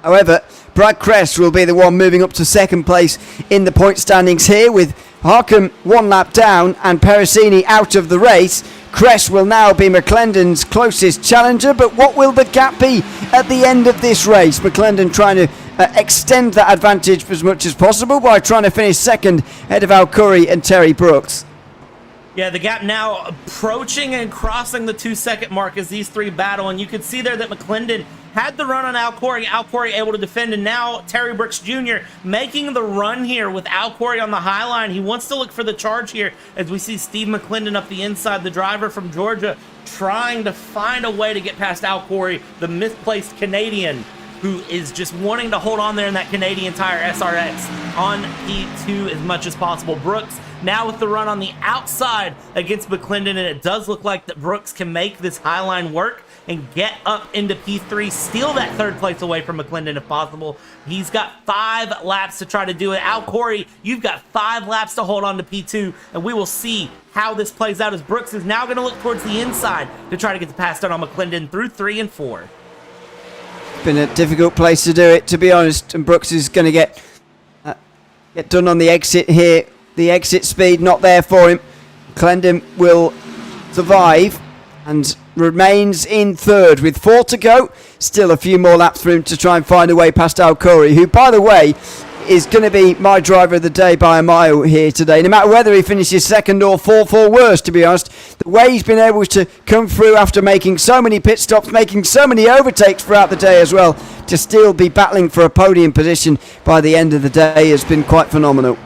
A: However, Brad Kress will be the one moving up to second place in the point standings here, with Harkin 1 lap down and Perasini out of the race. Kress will now be McClendon's closest challenger, but what will the gap be at the end of this race? McClendon trying to extend that advantage as much as possible by trying to finish second ahead of Al Curry and Terry Brooks.
F: Yeah, the gap now approaching and crossing the 2-second mark as these three battle, and you can see there that McClendon had the run on Al Corey able to defend, and now Terry Brooks Jr. making the run here with Al Corey on the high line. He wants to look for the charge here as we see Steve McClendon up the inside, the driver from Georgia, trying to find a way to get past Al Corey, the misplaced Canadian, who is just wanting to hold on there in that Canadian Tire SRX on P2 as much as possible. Brooks Now with the run on the outside against McClendon, and it does look like that Brooks can make this high line work and get up into P3, steal that third place away from McClendon if possible. He's got 5 laps to try to do it. Al Corey, you've got 5 laps to hold on to P2, and we will see how this plays out as Brooks is now going to look towards the inside to try to get the pass done on McClendon through 3 and 4.
A: Been a difficult place to do it, to be honest, and Brooks is going to get done on the exit here. The exit speed not there for him. McClendon will survive and remains in third with 4 to go. Still a few more laps for him to try and find a way past Al Corey, who, by the way, is going to be my driver of the day by a mile here today. No matter whether he finishes second or fourth or worse, to be honest, the way he's been able to come through after making so many pit stops, making so many overtakes throughout the day as well, to still be battling for a podium position by the end of the day has been quite phenomenal.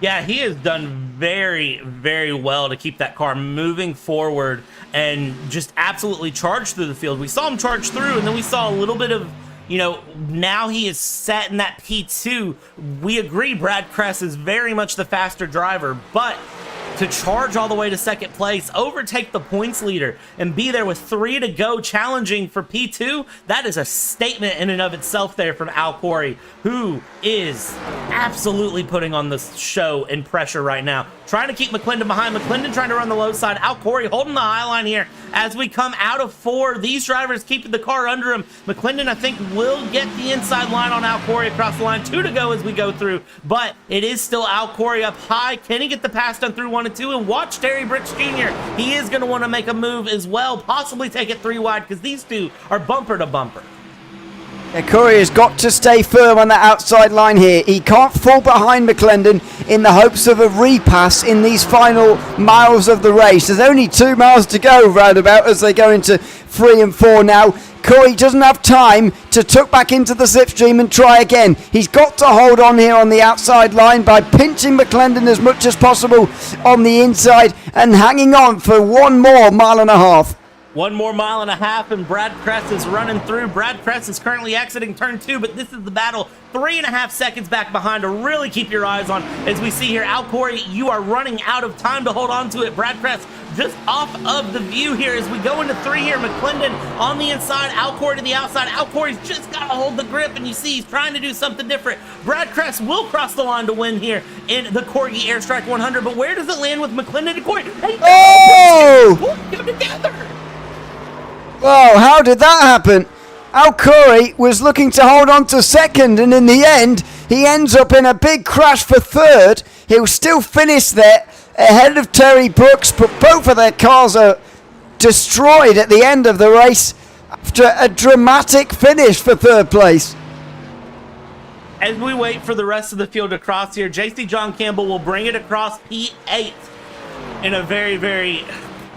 F: Yeah, he has done very, very well to keep that car moving forward and just absolutely charge through the field. We saw him charge through, and then we saw a little bit of, now he is set in that P2. We agree Brad Kress is very much the faster driver, but to charge all the way to second place, overtake the points leader, and be there with 3 to go challenging for P2, that is a statement in and of itself there from Al Corey, who is absolutely putting on the show and pressure right now. Trying to keep McClendon behind. McClendon trying to run the low side. Al Corey holding the high line here as we come out of 4. These drivers keeping the car under him. McClendon, I think, will get the inside line on Al Corey across the line. 2 to go as we go through, but it is still Al Corey up high. Can he get the pass done through 1 and 2? And watch Terry Brooks Jr. He is going to want to make a move as well, possibly take it 3 wide, because these two are bumper to bumper.
A: Yeah, Corey has got to stay firm on that outside line here. He can't fall behind McClendon in the hopes of a repass in these final miles of the race. There's only 2 miles to go roundabout as they go into 3 and 4 now. Corey doesn't have time to tuck back into the slipstream and try again. He's got to hold on here on the outside line by pinching McClendon as much as possible on the inside and hanging on for 1 more mile and a half.
F: 1 more mile and a half, and Brad Kress is running through. Brad Kress is currently exiting turn 2, but this is the battle 3.5 seconds back behind to really keep your eyes on. As we see here, Al Corey, you are running out of time to hold on to it. Brad Kress just off of the view here as we go into 3 here. McClendon on the inside, Al Corey to the outside. Al Corey's just got to hold the grip, and you see he's trying to do something different. Brad Kress will cross the line to win here in the Corgi Airstrike 100, but where does it land with McClendon and Corey? Hey, go together!
A: Whoa, how did that happen? Al Corey was looking to hold on to second, and in the end, he ends up in a big crash for third. He'll still finish there ahead of Terry Brooks, but both of their cars are destroyed at the end of the race after a dramatic finish for third place.
F: As we wait for the rest of the field to cross here, JC John Campbell will bring it across P8 in a very, very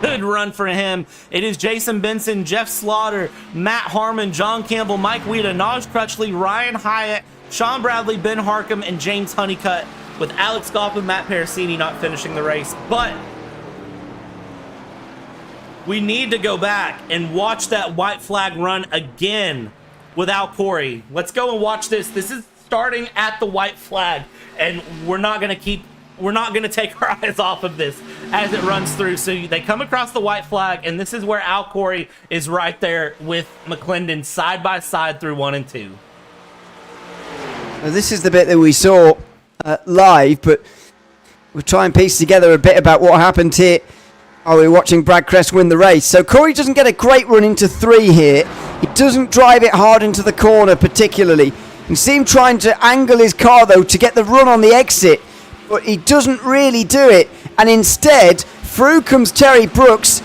F: good run for him. It is Jason Benson, Jeff Slaughter, Matt Harmon, John Campbell, Mike Weeda, Naj Crutchley, Ryan Hyatt, Sean Bradley, Ben Harcum, and James Honeycutt, with Alex Goff and Matt Parasini not finishing the race. But we need to go back and watch that white flag run again with Al Corey. Let's go and watch this. This is starting at the white flag, and we're not going to take our eyes off of this as it runs through. So they come across the white flag, and this is where Al Corey is right there with McClendon side by side through 1 and 2.
A: Now, this is the bit that we saw live, but we'll try and piece together a bit about what happened here. Oh, we're watching Brad Kress win the race. So Corey doesn't get a great run into 3 here. He doesn't drive it hard into the corner particularly. You see him trying to angle his car though to get the run on the exit, but he doesn't really do it, and instead through comes Terry Brooks,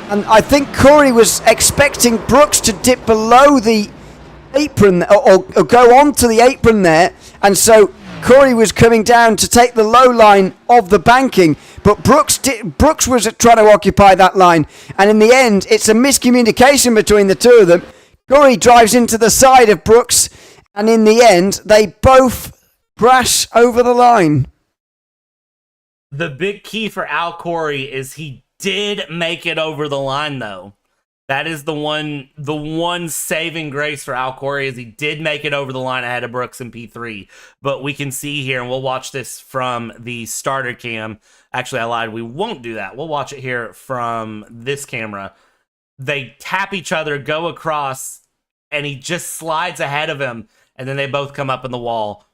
A: and I think Corey was expecting Brooks to dip below the apron or go onto the apron there, and so Corey was coming down to take the low line of the banking, but Brooks was trying to occupy that line, and in the end it's a miscommunication between the two of them. Corey drives into the side of Brooks, and in the end they both crash over the line. The
F: big key for Al Corey is he did make it over the line, though. That is the one saving grace for Al Corey is he did make it over the line ahead of Brooks in P3. But we can see here, and we'll watch this from the starter cam. Actually, I lied. We won't do that. We'll watch it here from this camera. They tap each other, go across, and he just slides ahead of him, and then they both come up in the wall.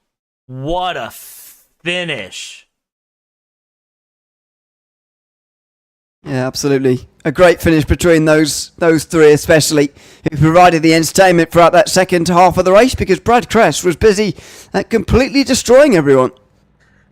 F: What a finish.
A: Yeah, absolutely. A great finish between those three, especially, who provided the entertainment throughout that second half of the race, because Brad Kress was busy completely destroying everyone.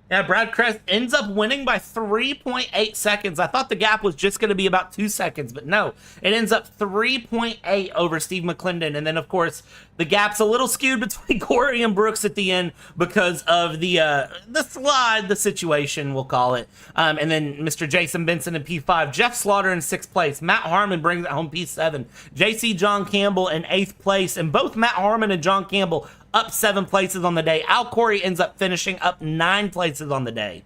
F: Yeah, Brad Kress ends up winning by 3.8 seconds. I thought the gap was just going to be about 2 seconds, but no. It ends up 3.8 over Steve McClendon. And then, of course, the gap's a little skewed between Corey and Brooks at the end because of the slide, the situation, we'll call it. And then Mr. Jason Benson in P5. Jeff Slaughter in 6th place. Matt Harmon brings it home P7. JC John Campbell in 8th place. And both Matt Harmon and John Campbell up 7 places on the day. Al Corey ends up finishing up 9 places on the day.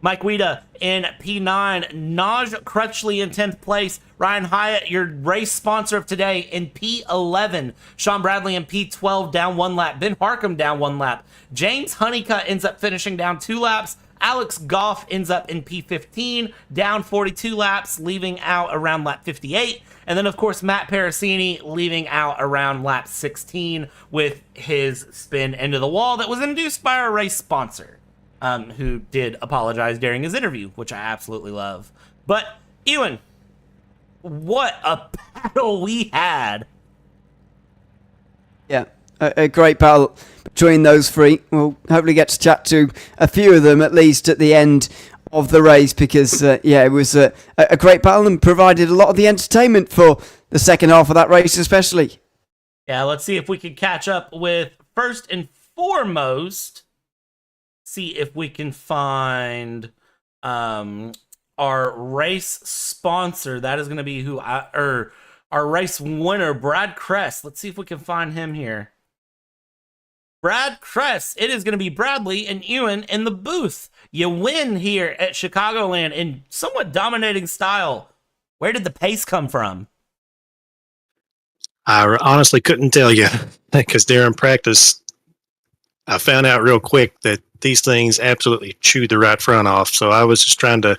F: Mike Weida in P9. Naj Crutchley in 10th place. Ryan Hyatt, your race sponsor of today, in P11. Sean Bradley in P12, down 1 lap. Ben Harcum down 1 lap. James Honeycutt ends up finishing down 2 laps. Alex Goff ends up in P15, down 42 laps, leaving out around lap 58. And then, of course, Matt Parasini leaving out around lap 16 with his spin into the wall that was induced by our race sponsor, who did apologize during his interview, which I absolutely love. But, Ewan, what a battle we had.
A: Yeah, a great battle between those three. We'll hopefully get to chat to a few of them, at least at the end of the race, because it was a great battle and provided a lot of the entertainment for the second half of that race especially.
F: Yeah, let's see if we can catch up with, first and foremost, see if we can find our race sponsor. That is going to be our race winner, Brad Kress. Let's see if we can find him here. Brad Kress. It is going to be Bradley and Ewan in the booth. You win here at Chicagoland in somewhat dominating style. Where did the pace come from?
H: I honestly couldn't tell you, because during practice, I found out real quick that these things absolutely chewed the right front off. So I was just trying to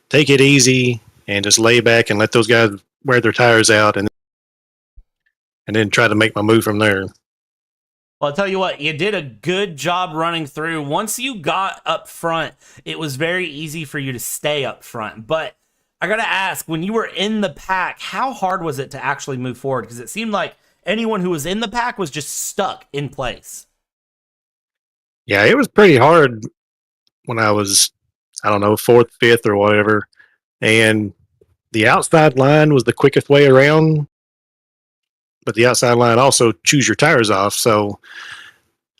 H: take it easy and just lay back and let those guys wear their tires out, and then try to make my move from there.
F: Well, I'll tell you what, you did a good job running through. Once you got up front, it was very easy for you to stay up front. But I got to ask, when you were in the pack, how hard was it to actually move forward? Because it seemed like anyone who was in the pack was just stuck in place.
H: Yeah, it was pretty hard when I was, I don't know, 4th, 5th or whatever. And the outside line was the quickest way around. But the outside line also chews your tires off. So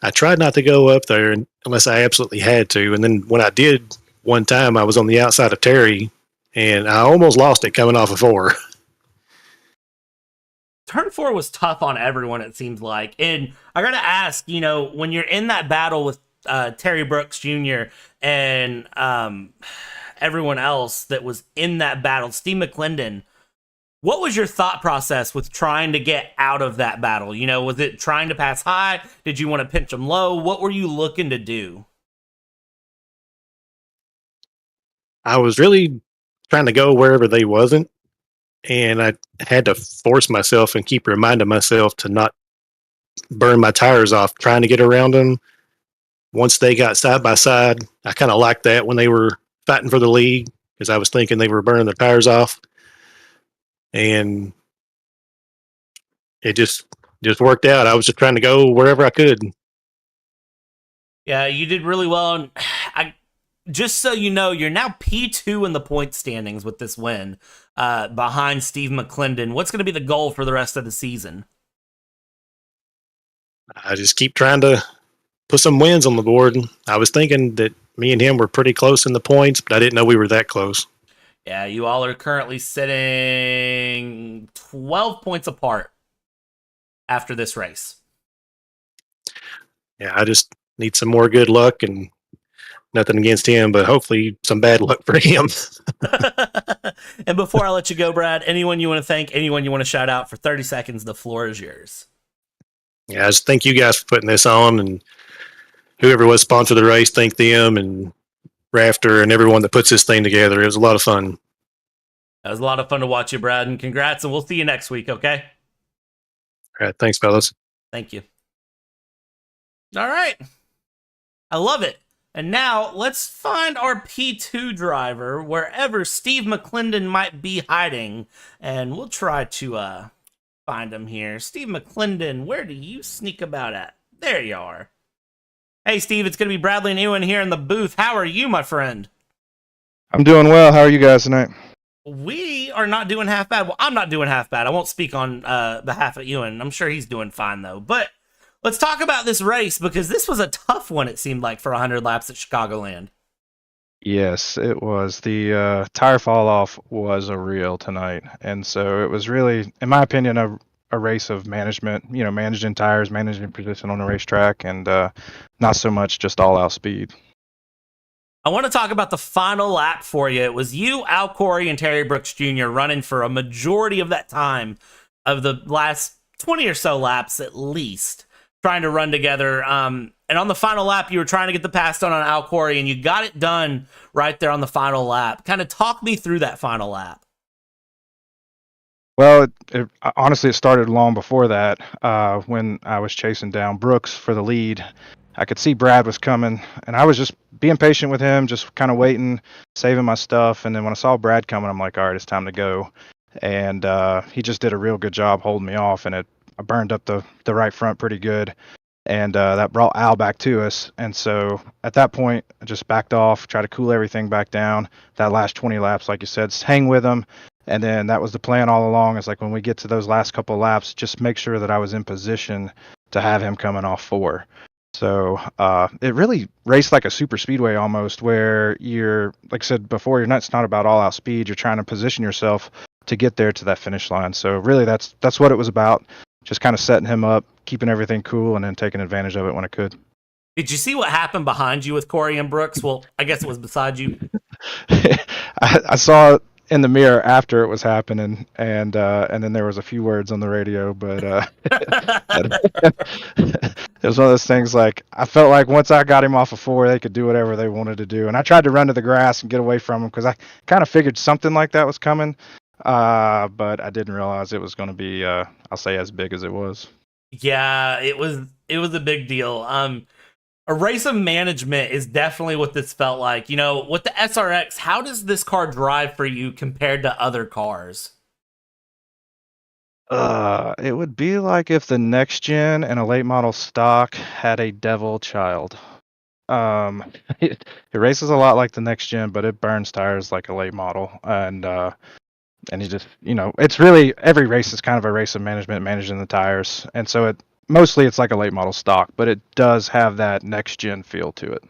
H: I tried not to go up there unless I absolutely had to. And then when I did one time, I was on the outside of Terry, and I almost lost it coming off of 4.
F: Turn 4 was tough on everyone, it seems like. And I got to ask, when you're in that battle with Terry Brooks Jr. and everyone else that was in that battle, Steve McClendon, what was your thought process with trying to get out of that battle? Was it trying to pass high? Did you want to pinch them low? What were you looking to do?
H: I was really trying to go wherever they wasn't, and I had to force myself and keep reminding myself to not burn my tires off trying to get around them. Once they got side by side, I kind of liked that when they were fighting for the lead, because I was thinking they were burning their tires off. And it just worked out. I was just trying to go wherever I could.
F: Yeah, you did really well. And just so you know, you're now P2 in the point standings with this win, behind Steve McClendon. What's going to be the goal for the rest of the season?
H: I just keep trying to put some wins on the board. I was thinking that me and him were pretty close in the points, but I didn't know we were that close.
F: Yeah, you all are currently sitting 12 points apart after this race.
H: Yeah, I just need some more good luck and Nothing against him, but hopefully some bad luck for him.
F: And before I let you go, Brad, anyone you want to thank, anyone you want to shout out for 30 seconds, the floor is yours.
H: Yeah, I just thank you guys for putting this on, and whoever was sponsored the race, thank them, and Rafter and everyone that puts this thing together. It was a lot of fun.
F: It was a lot of fun to watch you, Brad, and congrats, and we'll see you next week, okay?
H: All right, thanks, fellas.
F: Thank you. All right. I love it. And now let's find our P2 driver wherever Steve McClendon might be hiding, and we'll try to find him here. Steve McClendon, where do you sneak about at? There you are. Hey, Steve, it's going to be Bradley and Ewan here in the booth. How are you, my friend?
I: I'm doing well. How are you guys tonight?
F: We are not doing half bad. Well, I'm not doing half bad. I won't speak on behalf of Ewan. I'm sure he's doing fine, though. But let's talk about this race, because this was a tough one, it seemed like, for 100 laps at Chicagoland.
I: Yes, it was. The tire fall off was a real tonight. And so it was really, in my opinion, a race of management, managing tires, managing position on the racetrack, and not so much just all out speed.
F: I want to talk about the final lap for you. It was you, Al Corey, and Terry Brooks Jr. running for a majority of that time of the last 20 or so laps at least, trying to run together. And on the final lap, you were trying to get the pass done on Al Corey, and you got it done right there on the final lap. Kind of talk me through that final lap.
I: Well, honestly, it started long before that when I was chasing down Brooks for the lead. I could see Brad was coming, and I was just being patient with him, just kind of waiting, saving my stuff. And then when I saw Brad coming, I'm like, all right, it's time to go. And he just did a real good job holding me off, and I burned up the right front pretty good. And that brought Al back to us. And so at that point, I just backed off, tried to cool everything back down. That last 20 laps, like you said, hang with him. And then that was the plan all along. It's like when we get to those last couple of laps, just make sure that I was in position to have him coming off 4. So it really raced like a super speedway almost, where you're, like I said before, it's not about all out speed. You're trying to position yourself to get there to that finish line. So really that's what it was about. Just kind of setting him up, keeping everything cool, and then taking advantage of it when I could. Did
F: you see what happened behind you with Corey and Brooks? Well, I guess it was beside you.
I: I saw it in the mirror after it was happening, and then there was a few words on the radio, but it was one of those things. Like, I felt like once I got him off of 4, they could do whatever they wanted to do, and I tried to run to the grass and get away from him because I kind of figured something like that was coming, but I didn't realize it was going to be I'll say as big as it was.
F: Yeah, it was a big deal. A race of management is definitely what this felt like. With the SRX, how does this car drive for you compared to other cars?
I: It would be like if the next gen and a late model stock had a devil child. It races a lot like the next gen, but it burns tires like a late model. And you just, it's really, every race is kind of a race of management, managing the tires. And so mostly it's like a late model stock, but it does have that next gen feel to it.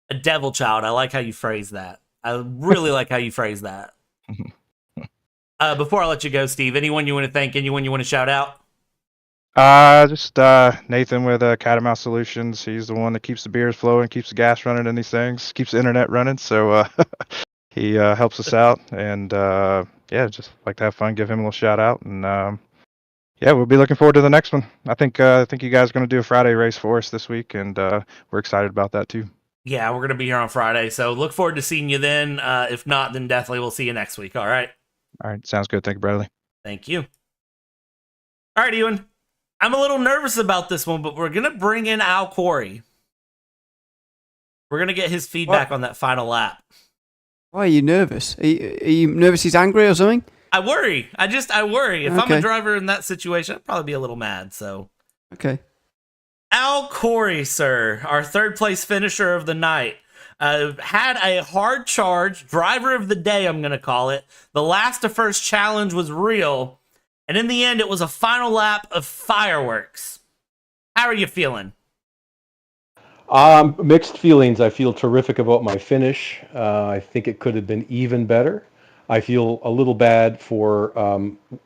F: A devil child. I like how you phrase that. I really like how you phrase that. Before I let you go, Steve, anyone you want to thank, anyone you want to shout out?
I: Just Nathan with Catamount Solutions. He's the one that keeps the beers flowing, keeps the gas running in these things, keeps the internet running. So he helps us out, and just like to have fun, give him a little shout out, and we'll be looking forward to the next one. I think you guys are going to do a Friday race for us this week, and we're excited about that too.
F: Yeah, we're going to be here on Friday, so look forward to seeing you then. If not, then definitely we'll see you next week. All right.
I: All right, sounds good. Thank you, Bradley.
F: Thank you. All right, Ewan. I'm a little nervous about this one, but we're going to bring in Al Corey. We're going to get his feedback on that final lap.
A: Why are you nervous? Are you nervous he's angry or something?
F: I worry. I worry. If I'm a driver in that situation, I'd probably be a little mad. So,
A: okay.
F: Al Corey, sir, our third place finisher of the night, had a hard charge, driver of the day, I'm going to call it. The last to first challenge was real, and in the end, it was a final lap of fireworks. How are you feeling?
J: Mixed feelings. I feel terrific about my finish. I think it could have been even better. I feel a little bad for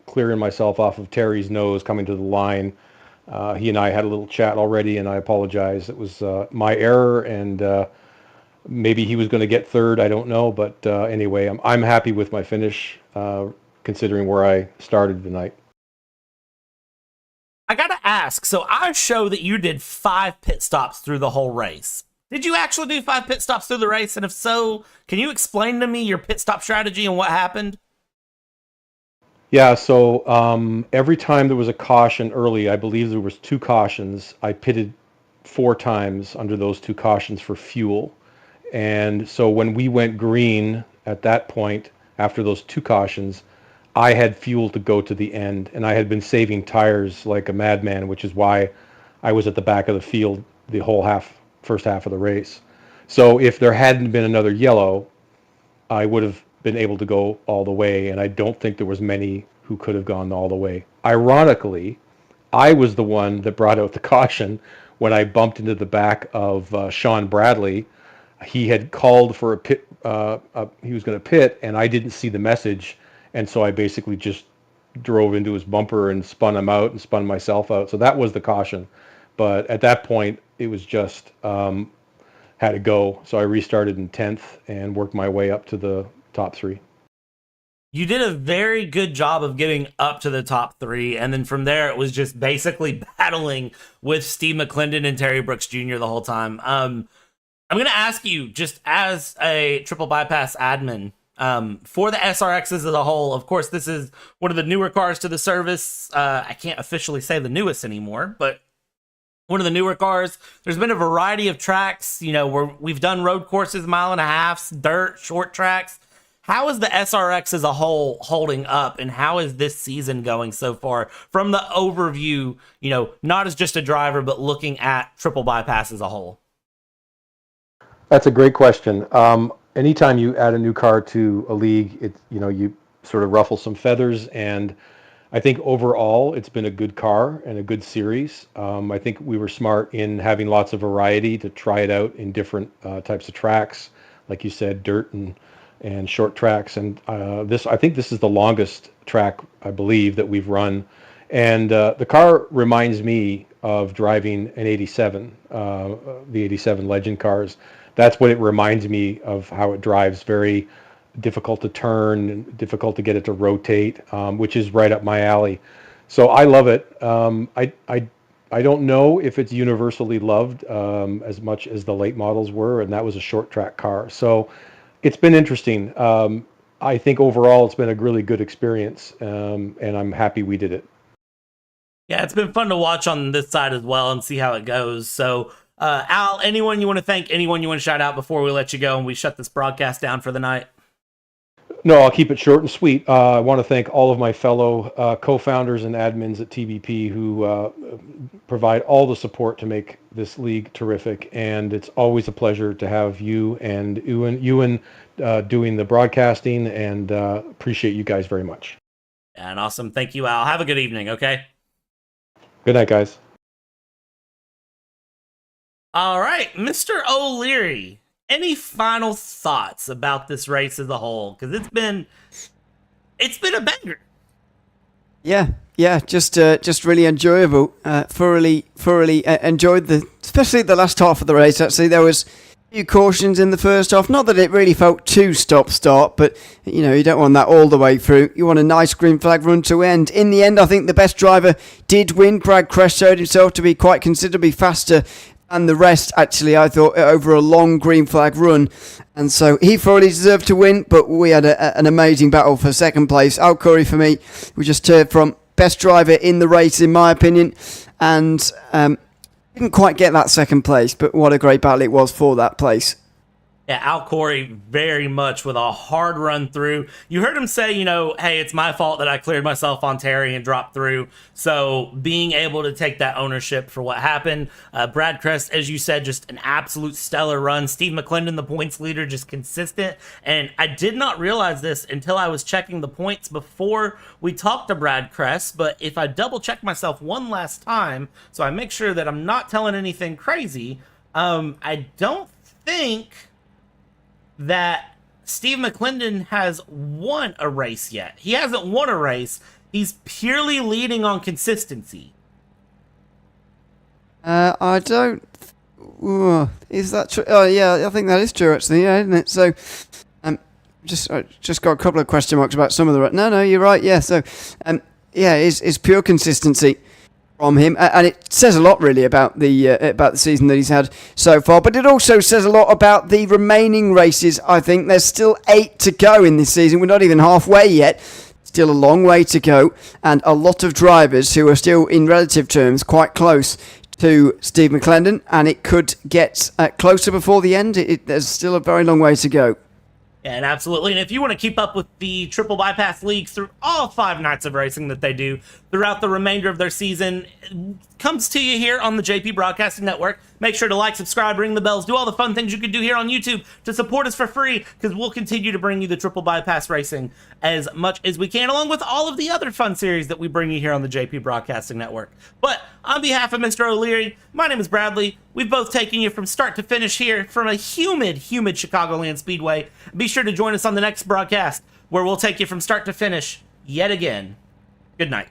J: clearing myself off of Terry's nose coming to the line. He and I had a little chat already, and I apologize. It was my error, and Maybe he was going to get third. I don't know. But anyway, I'm happy with my finish, considering where I started tonight.
F: I gotta ask, so I show that you did 5 pit stops through the whole race. Did you actually do 5 pit stops through the race? And if so, can you explain to me your pit stop strategy and what happened?
J: Yeah, so every time there was a caution early, I believe there was 2 cautions. I pitted 4 times under those 2 cautions for fuel. And so when we went green at that point, after those 2 cautions, I had fuel to go to the end, and I had been saving tires like a madman, which is why I was at the back of the field the whole first half of the race. So if there hadn't been another yellow, I would have been able to go all the way, and I don't think there was many who could have gone all the way. Ironically, I was the one that brought out the caution when I bumped into the back of Sean Bradley. He had called for a pit, he was going to pit, and I didn't see the message. And so I basically just drove into his bumper and spun him out and spun myself out. So that was the caution. But at that point, it was just had to go. So I restarted in 10th and worked my way up to the top 3.
F: You did a very good job of getting up to the top 3, and then from there it was just basically battling with Steve McClendon and Terry Brooks Jr. the whole time. I'm going to ask you, just as a triple bypass admin, for the SRXs as a whole, of course, this is one of the newer cars to the service. I can't officially say the newest anymore, but one of the newer cars. There's been a variety of tracks, you know, where we've done road courses, 1.5 miles, dirt, short tracks. How is the SRX as a whole holding up, and how is this season going so far from the overview, you know, not as just a driver, but looking at triple bypass as a whole?
J: That's a great question. Anytime you add a new car to a league, you sort of ruffle some feathers, and I think overall it's been a good car and a good series. I think we were smart in having lots of variety to try it out in different types of tracks, like you said, dirt and short tracks. And I think this is the longest track, I believe, that we've run. And the car reminds me of driving an 87, the 87 Legend cars. That's what it reminds me of, how it drives. Very difficult to turn, difficult to get it to rotate, which is right up my alley. So I love it. I don't know if it's universally loved as much as the late models were, and that was a short track car. So it's been interesting. I think overall it's been a really good experience, and I'm happy we did it.
F: Yeah, it's been fun to watch on this side as well and see how it goes. So, Al, anyone you want to thank, anyone you want to shout out before we let you go and we shut this broadcast down for the night?
J: No, I'll keep it short and sweet. I want to thank all of my fellow co-founders and admins at TBP who provide all the support to make this league terrific. And it's always a pleasure to have you and Ewan doing the broadcasting, and appreciate you guys very much.
F: And awesome. Thank you, Al. Have a good evening, okay?
J: Good night, guys.
F: All right, Mr. O'Leary, any final thoughts about this race as a whole? Because it's been a banger.
A: Yeah, just really enjoyable. Thoroughly enjoyed especially the last half of the race. Actually, there was a few cautions in the first half. Not that it really felt too stop-start, but you don't want that all the way through. You want a nice green flag run to end. In the end, I think the best driver did win. Brad Crest showed himself to be quite considerably faster and the rest, actually, I thought, over a long green flag run. And so he thoroughly deserved to win, but we had an amazing battle for second place. Al Curry, for me, we just heard from best driver in the race, in my opinion, and didn't quite get that second place, but what a great battle it was for that place.
F: Yeah, Al Corey very much with a hard run through. You heard him say, hey, it's my fault that I cleared myself on Terry and dropped through. So being able to take that ownership for what happened. Brad Crest, as you said, just an absolute stellar run. Steve McClendon, the points leader, just consistent. And I did not realize this until I was checking the points before we talked to Brad Crest. But if I double check myself one last time, so I make sure that I'm not telling anything crazy, I don't think that Steve McClendon has won a race yet. He hasn't won a race. He's purely leading on consistency.
A: I don't... Is that true? Oh, yeah, I think that is true, actually, yeah, isn't it? So, just got a couple of question marks about some of the... No, you're right, yeah. So, yeah, it's pure consistency from him, and it says a lot, really, about the season that he's had so far, but it also says a lot about the remaining races. I think there's still 8 to go in this season. We're not even halfway yet. Still a long way to go, and a lot of drivers who are still, in relative terms, quite close to Steve McClendon, and it could get closer before the end. There's still a very long way to go.
F: And absolutely. And if you want to keep up with the Triple Bypass Leagues through all 5 nights of racing that they do throughout the remainder of their season, it comes to you here on the JP Broadcasting Network. Make sure to like, subscribe, ring the bells, do all the fun things you can do here on YouTube to support us for free, because we'll continue to bring you the Triple Bypass Racing as much as we can, along with all of the other fun series that we bring you here on the JP Broadcasting Network. But on behalf of Mr. O'Leary, my name is Bradley. We've both taken you from start to finish here from a humid Chicagoland Speedway. Be sure to join us on the next broadcast, where we'll take you from start to finish yet again. Good night.